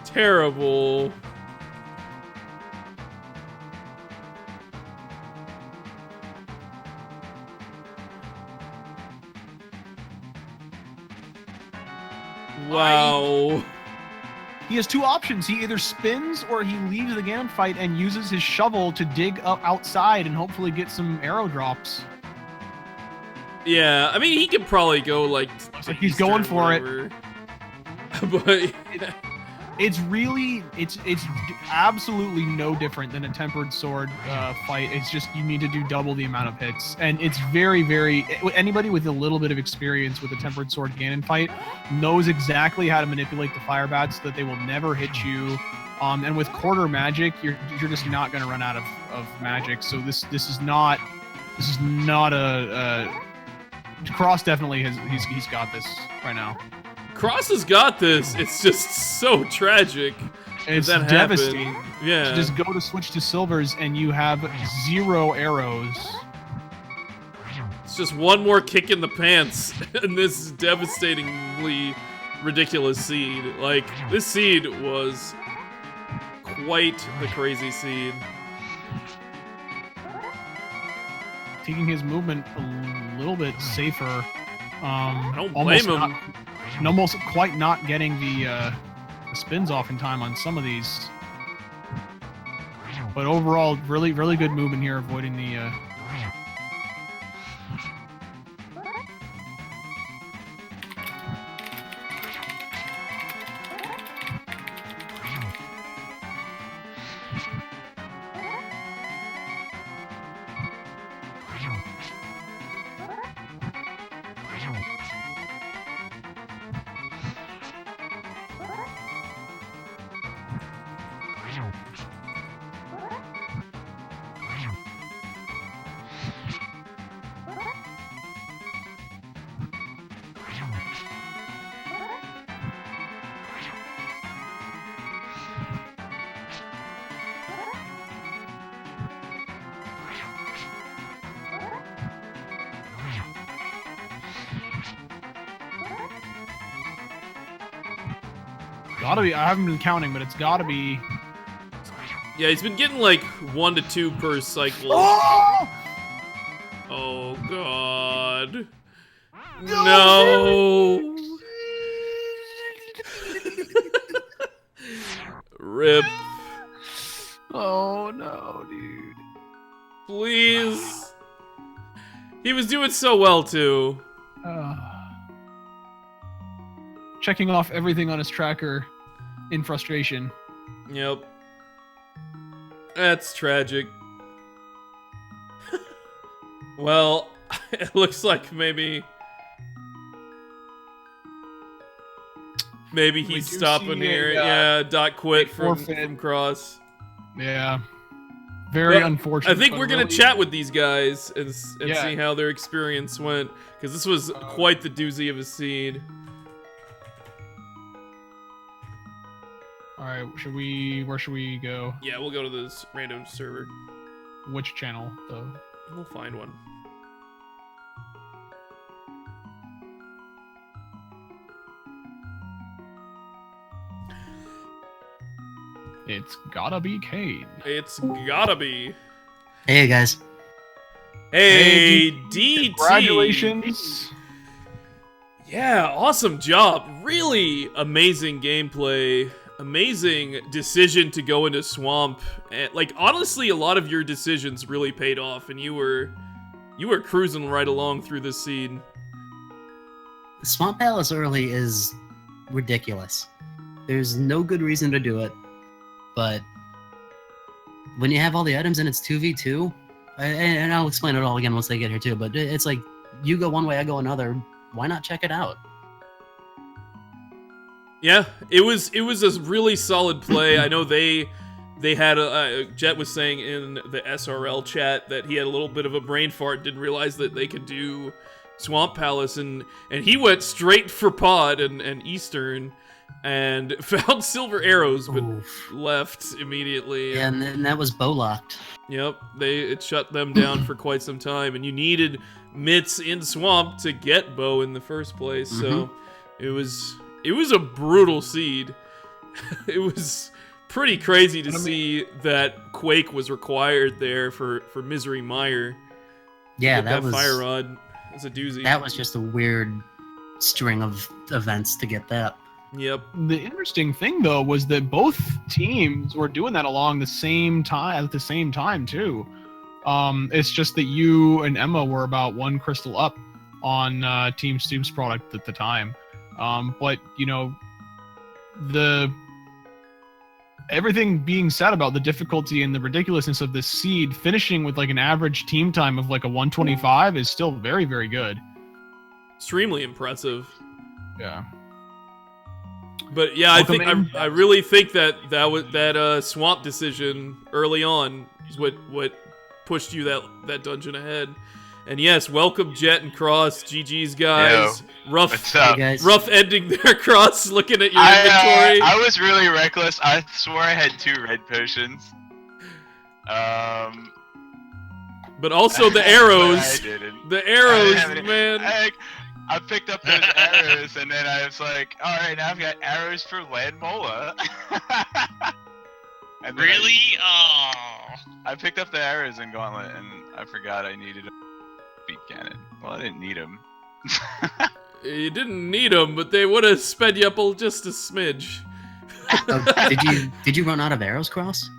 terrible. Wow. He has 2 options. He either spins or he leaves the Ganon fight and uses his shovel to dig up outside and hopefully get some arrow drops. Yeah, I mean, he could probably go like he's going for it. But It's absolutely no different than a tempered sword fight. It's just you need to do double the amount of hits, and it's very anybody with a little bit of experience with a tempered sword Ganon fight knows exactly how to manipulate the fire bats so that they will never hit you. And with quarter magic, you're just not going to run out of magic. So this is not a Cross definitely he's got this right now. Cross has got this. It's just so tragic. It's that devastating. happened. Yeah. To just go to switch to silvers and you have 0 arrows. It's just one more kick in the pants, and this devastatingly ridiculous seed. Like, this seed was quite the crazy seed. Taking his movement a little bit safer. I don't blame him. Almost quite not getting the spins off in time on some of these. But overall, really good movement here, avoiding the... Gotta be. I haven't been counting, but it's gotta be. Yeah, he's been getting like 1 to 2 per cycle. Oh! Oh God. No. Rip. Oh no, dude. Please. He was doing so well too. Checking off everything on his tracker in frustration. Yep. That's tragic. Well, it looks like maybe he's stopping here. Yeah, dot quit from Cross. Yeah. Very unfortunate. I think we're going to chat with these guys and see how their experience went, because this was quite the doozy of a seed. Alright, where should we go? Yeah, we'll go to this random server. Which channel, though? We'll find one. It's gotta be Kane. It's gotta be. Hey, guys. Hey, DT. Congratulations. Yeah, awesome job. Really amazing gameplay. Amazing decision to go into Swamp. Like, honestly, a lot of your decisions really paid off, and you were cruising right along through this seed. Swamp Palace early is ridiculous. There's no good reason to do it, but when you have all the items and it's 2v2, and I'll explain it all again once they get here too, but it's like, you go one way, I go another. Why not check it out? Yeah, it was a really solid play. I know they had Jet was saying in the SRL chat that he had a little bit of a brain fart, didn't realize that they could do Swamp Palace, and he went straight for Pod and Eastern and found silver arrows but left immediately. Yeah, and that was bow locked. Yep, it shut them down for quite some time, and you needed Mitts in Swamp to get Bo in the first place, so it was a brutal seed. It was pretty crazy to see that Quake was required there for Misery Mire. Yeah, that was Fire Rod. It was a doozy. That was just a weird string of events to get that. Yep. The interesting thing, though, was that both teams were doing that along the same time at the same time too. It's just that you and Emma were about 1 crystal up on Team StoopsProduct at the time. But you know, everything being said about the difficulty and the ridiculousness of this seed, finishing with like an average team time of like a 125 is still very, very good. Extremely impressive. Yeah. But yeah, I really think that swamp decision early on is what pushed you that dungeon ahead. And yes, welcome Jet and Cross, GG's guys. Yo, what's up? Hey guys. Rough ending there, Cross. Looking at your inventory. I was really reckless. I swore I had 2 red potions. But also the arrows. I didn't. The arrows, I didn't have any- man. I picked up those arrows, and then I was like, all right, now I've got arrows for Landmola. And then Really? I picked up the arrows in Gauntlet, and I forgot I needed a speed cannon. Well, I didn't need them. You didn't need them, but they would have sped you up just a smidge. Did you run out of arrows, Cross?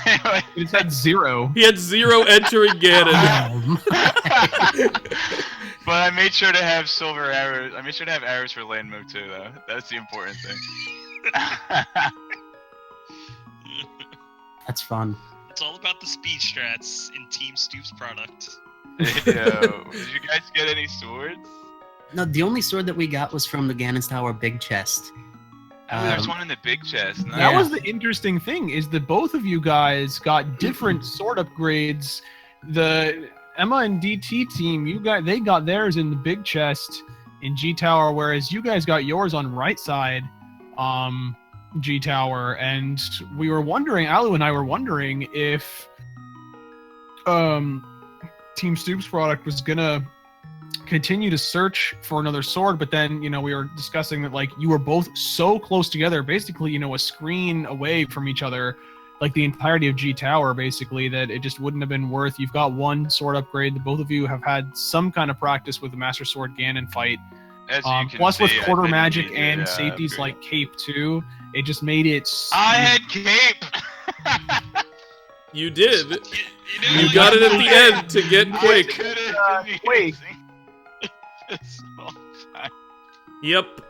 Anyway. It's at 0. He had 0 entering Ganon. But I made sure to have silver arrows. I made sure to have arrows for Landmo too, though. That's the important thing. That's fun. It's all about the speed strats in Team StoopsProduct. Yo, did you guys get any swords? No, the only sword that we got was from the Ganon's Tower big chest. Oh, there's one in the big chest. Nice. That was the interesting thing, is that both of you guys got different sword upgrades. The Emma and DT team, they got theirs in the big chest in G Tower, whereas you guys got yours on right side G Tower, and we were wondering, Alu and I were wondering if Team StoopsProduct was gonna continue to search for another sword, but then, you know, we were discussing that, like, you were both so close together, basically, you know, a screen away from each other, like the entirety of G Tower, basically, that it just wouldn't have been worth. You've got one sword upgrade. The both of you have had some kind of practice with the Master Sword Ganon fight. As you can Plus see, with I quarter didn't magic need and it, safeties upgrade. like Cape too, it just made it. I had cape! You did. You You got it at the end to get quick. Quick. Yep.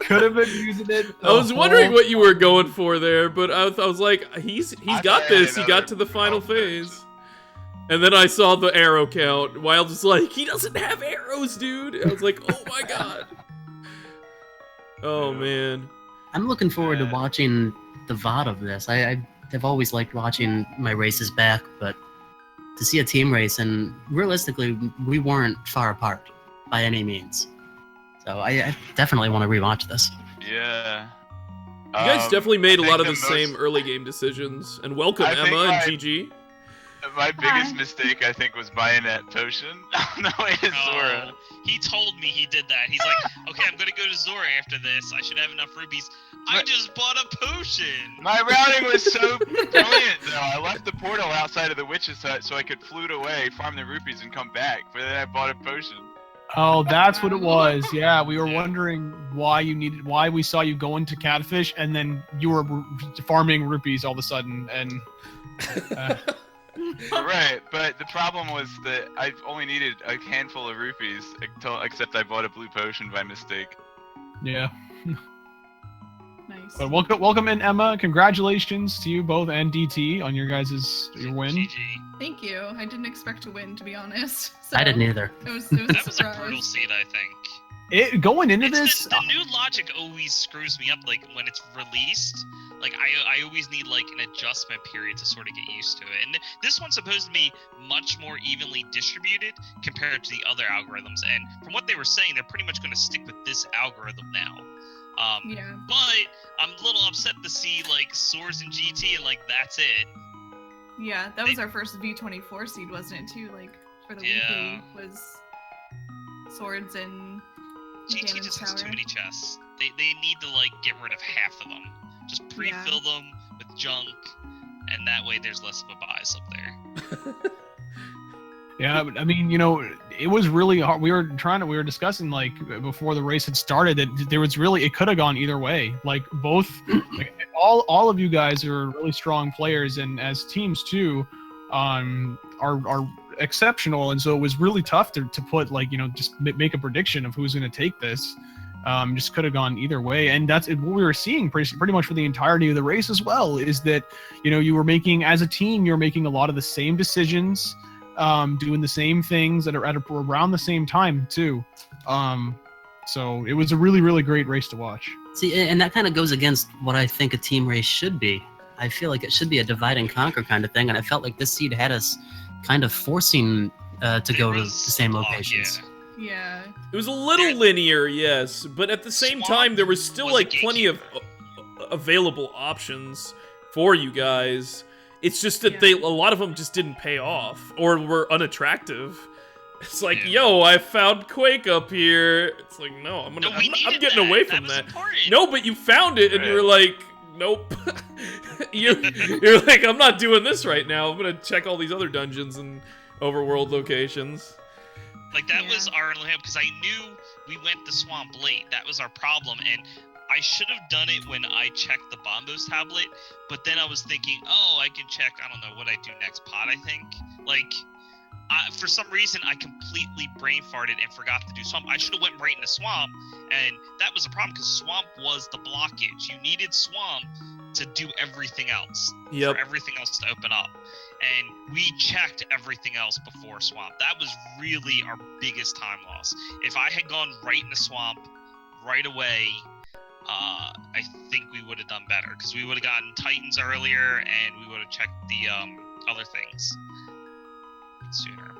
Could have been using it. I was wondering what you were going for there, but I was like, he's got I this. had He got to the final phase. And then I saw the arrow count. Wild was like, he doesn't have arrows, dude. I was like, oh my god. Oh man. I'm looking forward to watching the VOD of this. I've always liked watching my races back, but to see a team race, and realistically, we weren't far apart by any means. So I definitely want to rewatch this. Yeah. You guys definitely made a I lot of think the the same most- early game decisions. And welcome, I think Emma and my- GG. My biggest mistake, I think, was buying that potion on the way to Zora. He told me he did that. He's like, okay, I'm gonna go to Zora after this. I should have enough rubies. I just bought a potion. My routing was so brilliant, though. I left the portal outside of the witch's hut so I could flute away, farm the rupees, and come back. But then I bought a potion. Oh, that's what it was. Yeah, we were wondering why we saw you go into Catfish, and then you were farming rupees all of a sudden, and. Right, but the problem was that I only needed a handful of rupees, except I bought a blue potion by mistake. Yeah. Nice. But welcome in, Emma. Congratulations to you both and DT on your win. GG. Thank you. I didn't expect to win, to be honest. So I didn't either. It was That a was a surprise. brutal seed, I think. Going into It's this, the new logic always screws me up. Like when it's released, like I always need like an adjustment period to sort of get used to it. And this one's supposed to be much more evenly distributed compared to the other algorithms. And from what they were saying, they're pretty much going to stick with this algorithm now. Yeah. But I'm a little upset to see like Swords and GT and like that's it. Yeah, that was our first V24 seed, wasn't it, too? Like, for the weekly was Swords and GT Ganon's just has too Tower. many chests. They need to like get rid of half of them. Just pre-fill them with junk, and that way there's less of a bias up there. yeah, but I mean, you know, it was really hard. We were discussing like before the race had started that there was really, it could have gone either way. Like both, like, all of you guys are really strong players, and as teams too, are exceptional. And so it was really tough to put like, you know, just make a prediction of who's going to take this. Just could have gone either way, and that's what we were seeing pretty much for the entirety of the race as well. Is that you were making, as a team, you're making a lot of the same decisions, doing the same things at around the same time too. So it was a really, really great race to watch. See, and that kind of goes against what I think a team race should be. I feel like it should be a divide and conquer kind of thing, and I felt like this seed had us kind of forcing to go to the same locations. Yeah. It was a little linear, yes, but at the same time, there was still like plenty of available options for you guys. It's just that a lot of them just didn't pay off or were unattractive. It's like, yo, I found Quake up here. It's like, no, I'm getting away from that. No, but you found it and you were like, nope. you're like, I'm not doing this right now. I'm gonna check all these other dungeons and overworld locations. Like, that was our only hope, because I knew we went the swamp late. That was our problem, and I should have done it when I checked the Bombos tablet, but then I was thinking, oh, I can check, I don't know what I do next, pod, I think. Like, for some reason, I completely brain farted and forgot to do swamp. I should have went right into swamp, and that was a problem, because swamp was the blockage. You needed swamp to do everything else. Yep. For everything else to open up. And we checked everything else before swamp. That was really our biggest time loss. If I had gone right into swamp right away, I think we would have done better, because we would have gotten Titans earlier, and we would have checked the other things sooner.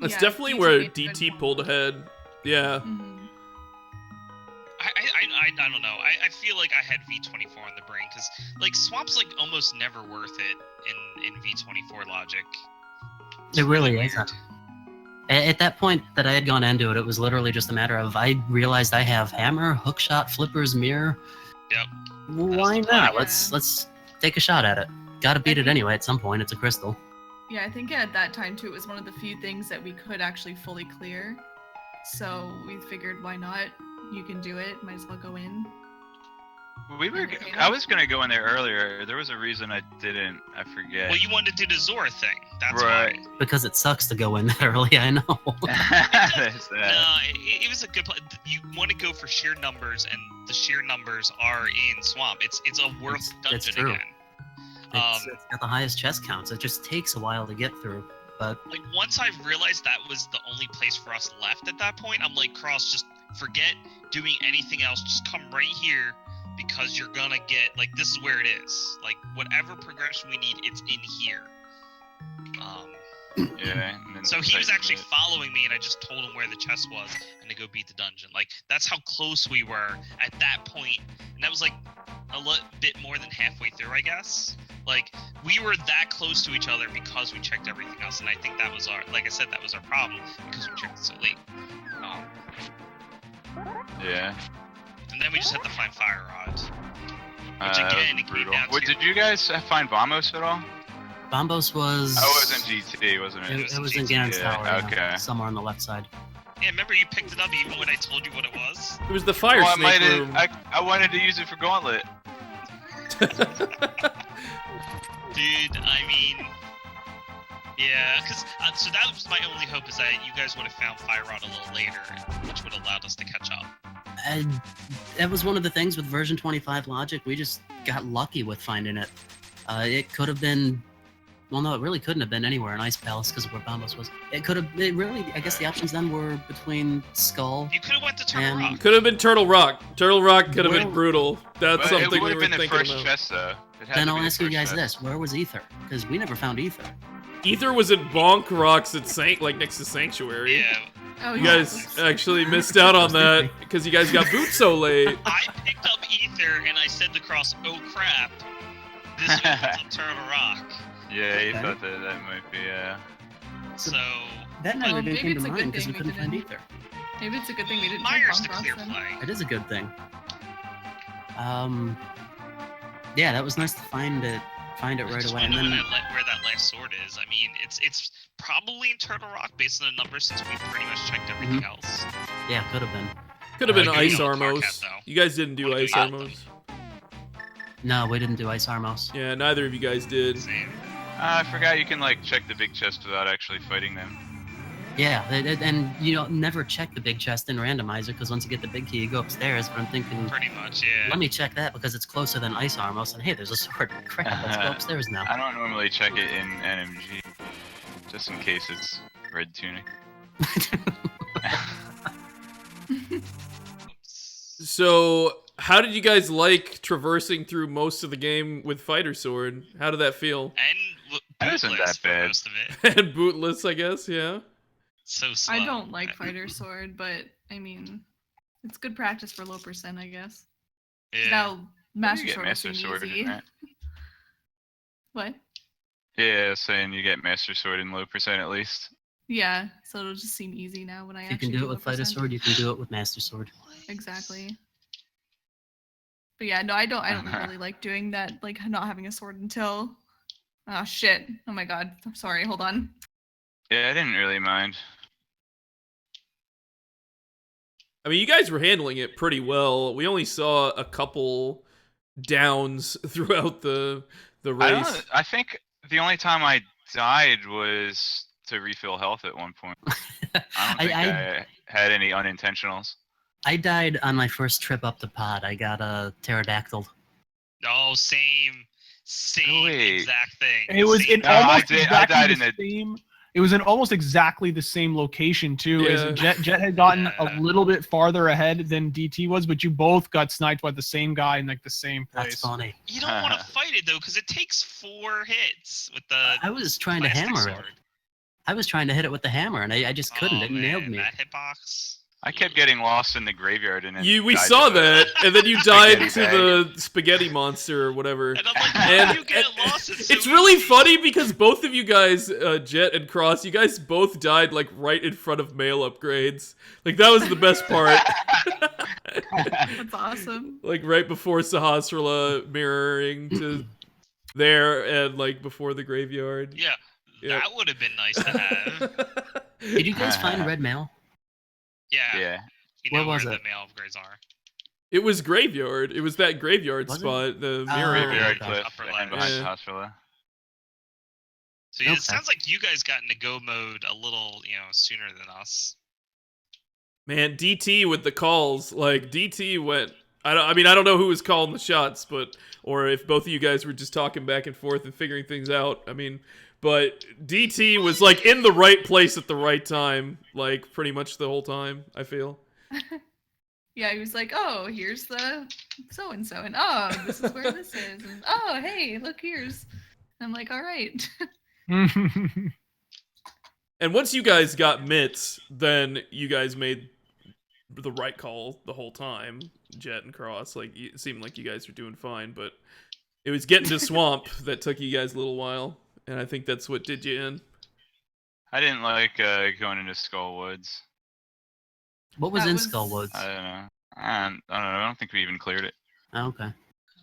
That's definitely where DT pulled ahead. Yeah. Mm-hmm. I don't know. I feel like I had V24 in the brain, because like swamp's like almost never worth it in V24 logic. It really isn't. At that point that I had gone into it, it was literally just a matter of I realized I have hammer, hookshot, flippers, mirror. Yep. Why not? Let's take a shot at it. Gotta beat it anyway at some point. It's a crystal. Yeah, I think at that time too, it was one of the few things that we could actually fully clear. So we figured, why not? You can do it. Might as well go in. I was gonna go in there earlier. There was a reason I didn't. I forget. Well, you wanted to do the Zora thing. That's right. why. Because it sucks to go in that early. I know. There's that. No, it was a good play. You want to go for sheer numbers, and the sheer numbers are in swamp. It's a worth dungeon true. again. It's got the highest chest counts. It just takes a while to get through. But like once I realized that was the only place for us left at that point, I'm like, Cross, just forget doing anything else. Just come right here, because you're gonna get, like, this is where it is. Like, whatever progression we need, it's in here. Yeah. And then So he was actually following me, and I just told him where the chest was and to go beat the dungeon. Like, that's how close we were at that point. And that was like a bit more than halfway through, I guess. Like, we were that close to each other because we checked everything else, and I think that was like I said, that was our problem, because we checked it so late. Yeah. And then we just had to find Fire Rod. Which again, it came down to... Did you guys find Bombos at all? Bombos was... Oh, it was in GT, wasn't it? It was in Gannon's Tower. Yeah, okay. somewhere on the left side. Yeah, remember you picked it up even when I told you what it was? It was the fire snake room. I wanted to use it for Gauntlet. Dude, I mean... Yeah, because so that was my only hope, is that you guys would have found Fire Rod a little later, which would have allowed us to catch up. And that was one of the things with version 25 logic. We just got lucky with finding it. It could have been... Well, no, it really couldn't have been anywhere in Ice Palace because of where Bombos was. It could have... It really... I guess the options then were between Skull... You could have went to Turtle Rock. Could have been Turtle Rock. Turtle Rock could have been brutal. That's something we were thinking about. It would have been the first chest, though. Then I'll ask you guys this. Where was Ether? Because we never found Ether. Ether was at Bonk Rocks at like next to Sanctuary. Yeah. Oh, You guys actually missed out on that because you guys got boots so late. I picked up Ether and I said to Cross, oh crap, this opens up Turtle Rock. Yeah, you thought that might be, So... That never maybe came it's to a good mind because we thing couldn't we find didn't. Ether. Maybe it's a good thing we didn't Myers take the Bomb clear Cross then. play. It is a good thing. Yeah, that was nice to find it I right just away. want And to know then where that last sword is. I mean, it's probably in Turtle Rock based on the numbers, since we pretty much checked everything else. yeah, could have been. Could have been Like, Ice you know, Armos. Carcat, though. You guys didn't do Wanna Ice do Armos. No, we didn't do Ice Armos. Yeah, neither of you guys did. Same. I forgot you can, like, check the big chest without actually fighting them. Yeah, and you don't never check the big chest in Randomizer because once you get the big key, you go upstairs. But I'm thinking, Pretty much, yeah. let me check that because it's closer than Ice Armor. And hey, there's a sword. Crap, let's go upstairs now. I don't normally check it in NMG, just in case it's red tunic. So, how did you guys like traversing through most of the game with Fighter Sword? How did that feel? And That isn't bootless that for bad. most of it. And bootless, I guess, yeah. So slow. I don't like fighter sword, but I mean, it's good practice for low percent, I guess. Yeah. Now, Master you get Sword Master will seem Sword easy. in that. What? Yeah, I was saying you get Master Sword in low percent at least. Yeah, so it'll just seem easy now when I If you actually can do it low with Fighter percent. Sword, you can do it with Master Sword. Exactly. But yeah, no, I don't really like doing that, like not having a sword until. Oh shit! Oh my god! I'm sorry. Hold on. Yeah, I didn't really mind. I mean, you guys were handling it pretty well. We only saw a couple downs throughout the race. I think the only time I died was to refill health at one point. I don't think I had any unintentionals. I died on my first trip up the pod. I got a pterodactyl. Oh, same Wait. exact thing. It was Same in No, I almost did- I exactly died the in the- same. It was in almost exactly the same location too. Yeah. As Jet had gotten Yeah. a little bit farther ahead than DT was, but you both got sniped by the same guy in like the same place. That's funny. You don't want to fight it though, because it takes 4 hits with the. I was trying to plastic hammer sword. it. I was trying to hit it with the hammer, and I just couldn't. Oh, It nailed man, me. That hitbox. I kept getting lost in the graveyard and then We died saw to the- that, and then you died to Spaghetti the spaghetti monster or whatever. And I'm like, how And do you get lost? It's, so it's really easy. funny because both of you guys, Jet and Cross, you guys both died like right in front of mail upgrades. Like that was the best part. That's awesome. Like right before Sahasrara mirroring to there and like before the graveyard. Yeah, Yeah. that would have been nice to have. Did you guys find red mail? Yeah. Yeah. You Where know was where it? the mail upgrades are. It was graveyard. It was that graveyard Was it? spot. The Oh, mirror. Graveyard okay. cliff Upper and left. behind Yeah. the hospital. So yeah, Okay. it sounds like you guys got into go mode a little, sooner than us. Man, DT with the calls. Like DT went. I don't know who was calling the shots, but or if both of you guys were just talking back and forth and figuring things out. I mean, but DT was like in the right place at the right time, like pretty much the whole time. I feel. Yeah, he was like, "Oh, here's the so and so, and oh, this is where this is, and oh, hey, look, here's." I'm like, "All right." And once you guys got mitts, then you guys made the right call the whole time. Jet and Cross, like it seemed like you guys were doing fine, but it was getting to swamp that took you guys a little while, and I think that's what did you in. I didn't like going into Skull Woods. What was That in was- Skullwoods? I don't know. I don't know. I don't think we even cleared it. Oh, okay.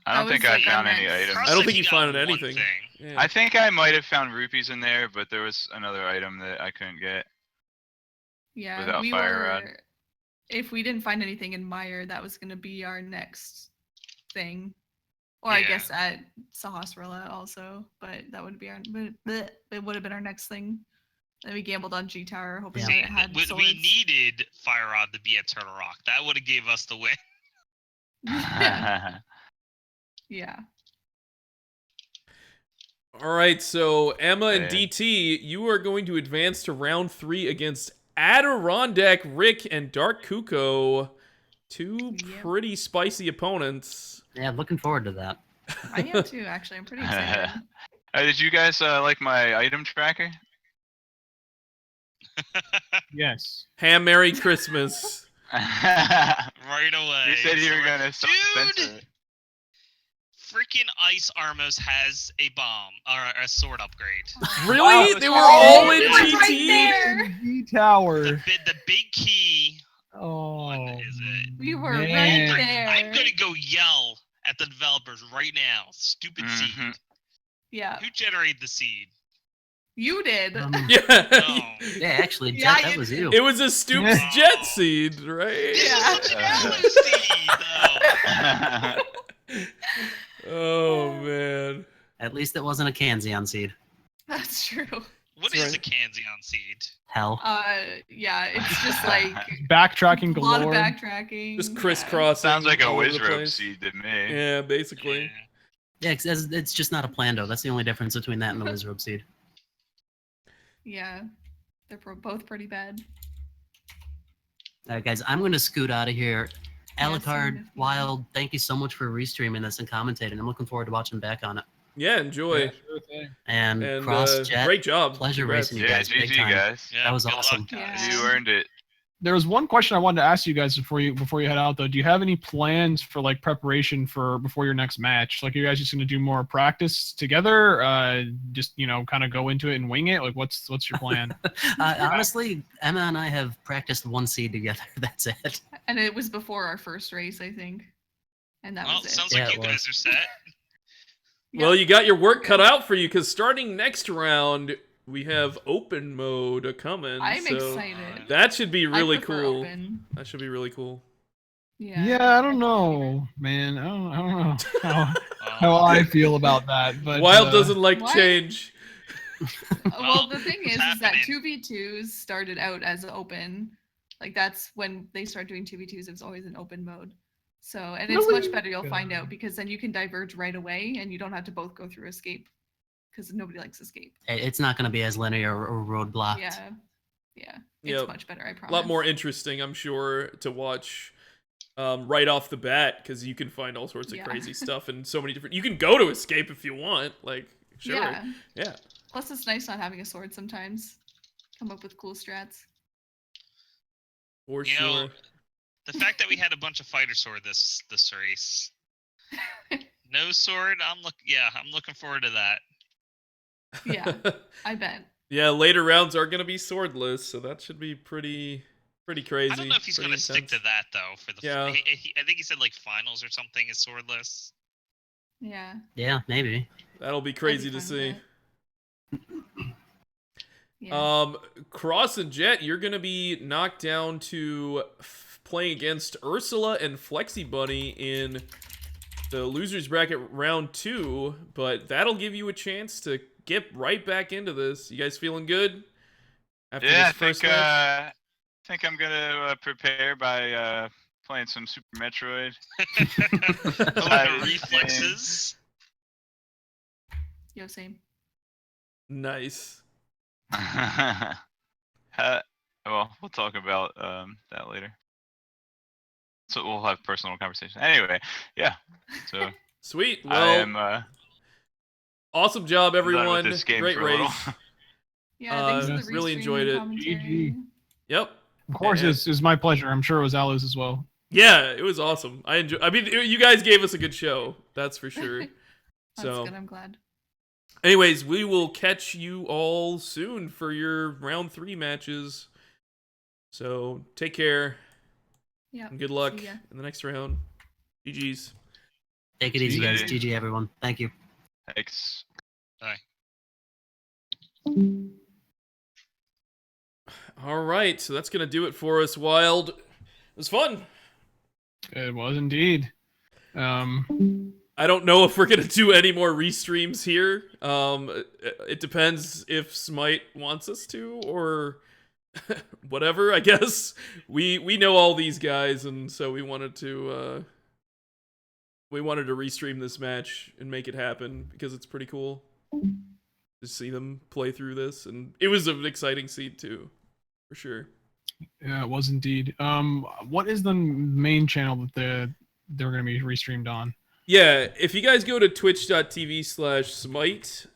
I don't That think was I like found our any next- items. I don't Said think he you got found one anything. thing. Yeah. I think I might have found rupees in there, but there was another item that I couldn't get. Yeah, Without we fire rod. were. If we didn't find anything in Meyer, that was gonna be our next thing, or I Yeah. guess at Sahasrara also. But that would be our. But it would have been our next thing. Then we gambled on G Tower, hoping Yeah. that See, it had we swords. needed Fire Rod to be at Turtle Rock. That would have gave us the win. Yeah. All right, so Emma and Man. DT, you are going to advance to round 3 against Adirondack Rick and Dark Kuko. Two Yep. pretty spicy opponents. Yeah, looking forward to that. I am too, actually. I'm pretty excited. Did you guys like my item tracker? Yes. Ham Merry Christmas. Right away. You said you So were we're- gonna censor it. Freaking Ice Armos has a bomb or a sword upgrade. Really? Oh, They were sorry. all in It was GT? right there. D Tower. The big key. Oh. What is it? We were man. right there. I'm gonna go yell at the developers right now. Stupid Mhm. seed. Yeah, Who generated the seed? you did. Yeah. No. Yeah, actually, Jet, Yeah, that you was did. you. It was a Stoops Jet seed, right? This Yeah. is such an aloe seed, though. Oh, man. At least it wasn't a Kanzeon seed. That's true. What That's is right. a Kanzeon seed? Hell. Yeah, it's just like Backtracking a lot of galore. backtracking. Just yeah. crisscrossing. Sounds like a all over the Wizrobe place. seed to me. Yeah, basically. Yeah. Yeah, it's just not a Plando. That's the only difference between that and the Wizrobe seed. Yeah, they're both pretty bad. All right, guys, I'm going to scoot out of here. Yeah, Alucard, same. Wild, thank you so much for restreaming this and commentating. I'm looking forward to watching back on it. Yeah, enjoy. Yeah, sure thing. And, And Cross Jet, great job. pleasure Congrats. racing you Yeah, guys. Big GG time. guys. Yeah, That was good awesome. luck, guys. Yeah. You earned it. There was one question I wanted to ask you guys before you head out though. Do you have any plans for like preparation for before your next match? Like, are you guys just gonna do more practice together? Just kind of go into it and wing it. Like, what's your plan? Honestly, Emma and I have practiced one seed together. That's it. And it was before our first race, I think. And that Well, was it. sounds Yeah, like it you guys are set. Yeah. Well, you got your work cut out for you because starting next round, we have open mode coming. I'm so excited. That should be really I prefer cool. open. That should be really cool. Yeah, I don't know, man. I don't know how Well, I feel about that. But Wild doesn't like What? change. Well, the thing What's is that happening? 2v2s started out as open. Like, that's when they start doing 2v2s, it was always in open mode. So, and it's Really? much better, you'll find out, because then you can diverge right away and you don't have to both go through escape. Because nobody likes escape. It's not going to be as linear or roadblocked. Yeah. Yeah. It's Yep. much better, I promise. A lot more interesting, I'm sure, to watch right off the bat because you can find all sorts of Yeah. crazy stuff and so many different. You can go to escape if you want. Like, sure. Yeah. Plus, it's nice not having a sword sometimes. Come up with cool strats. For You know, sure. the fact that we had a bunch of fighter sword this race. No sword. I'm looking forward to that. Yeah, I bet. Yeah, later rounds are gonna be swordless, so that should be pretty crazy. I don't know if he's pretty gonna stick to intense. that though. For the Yeah. I think he said like finals or something is swordless. Yeah. Yeah, maybe. That'll be crazy to fine see. with Yeah. Cross and Jet, you're gonna be knocked down to playing against Ursula and Flexi Bunny in the losers bracket round 2, but that'll give you a chance to get right back into this. You guys feeling good after Yeah, this first match? I think I'm gonna prepare by playing some Super Metroid. The reflexes. Yo, same. Nice. Well, we'll talk about that later. So we'll have personal conversation. Anyway, yeah. So Sweet. I Well, am awesome job, done with everyone. this game Great for a little. race. Yeah, thanks for the really restream enjoyed it. commentary. GG. Yep. Of course, Yeah. it's my pleasure. I'm sure it was Alu's as well. Yeah, it was awesome. I mean, you guys gave us a good show. That's for sure. That's So, good, I'm glad. anyways, we will catch you all soon for your round 3 matches. So, take care Yeah. and good luck See ya. in the next round. GG's. Take it easy, guys. GG. GG, everyone. Thank you. Thanks. All right, so that's going to do it for us, Wild. It was fun. It was indeed. I don't know if we're going to do any more restreams here. It depends if Smite wants us to or whatever, I guess. We know all these guys, and so we wanted to restream this match and make it happen because it's pretty cool to see them play through this, and it was an exciting scene too, for sure. Yeah, it was indeed. What is the main channel that they're going to be restreamed on? Yeah, if you guys go to twitch.tv/Smite,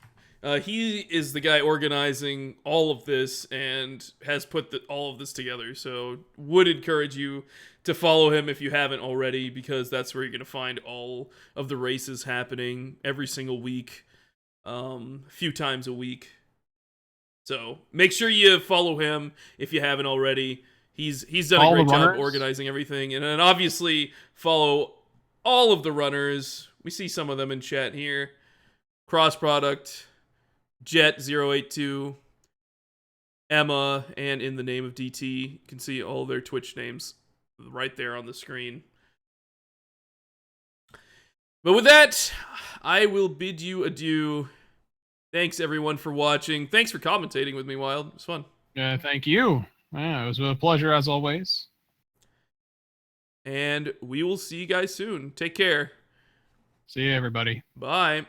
he is the guy organizing all of this and has put all of this together. So would encourage you to follow him if you haven't already, because that's where you're going to find all of the races happening every single week, a few times a week. So make sure you follow him if you haven't already. He's done All a the great job runners? organizing everything. And then obviously follow all of the runners. We see some of them in chat here. Crossproduct, Jet082, Emma, and In the Name of DT. You can see all their Twitch names right there on the screen. But with that, I will bid you adieu. Thanks everyone for watching. Thanks for commentating with me, Wild. It was fun. Thank you. Yeah, it was a pleasure as always. And we will see you guys soon. Take care. See you, everybody. Bye.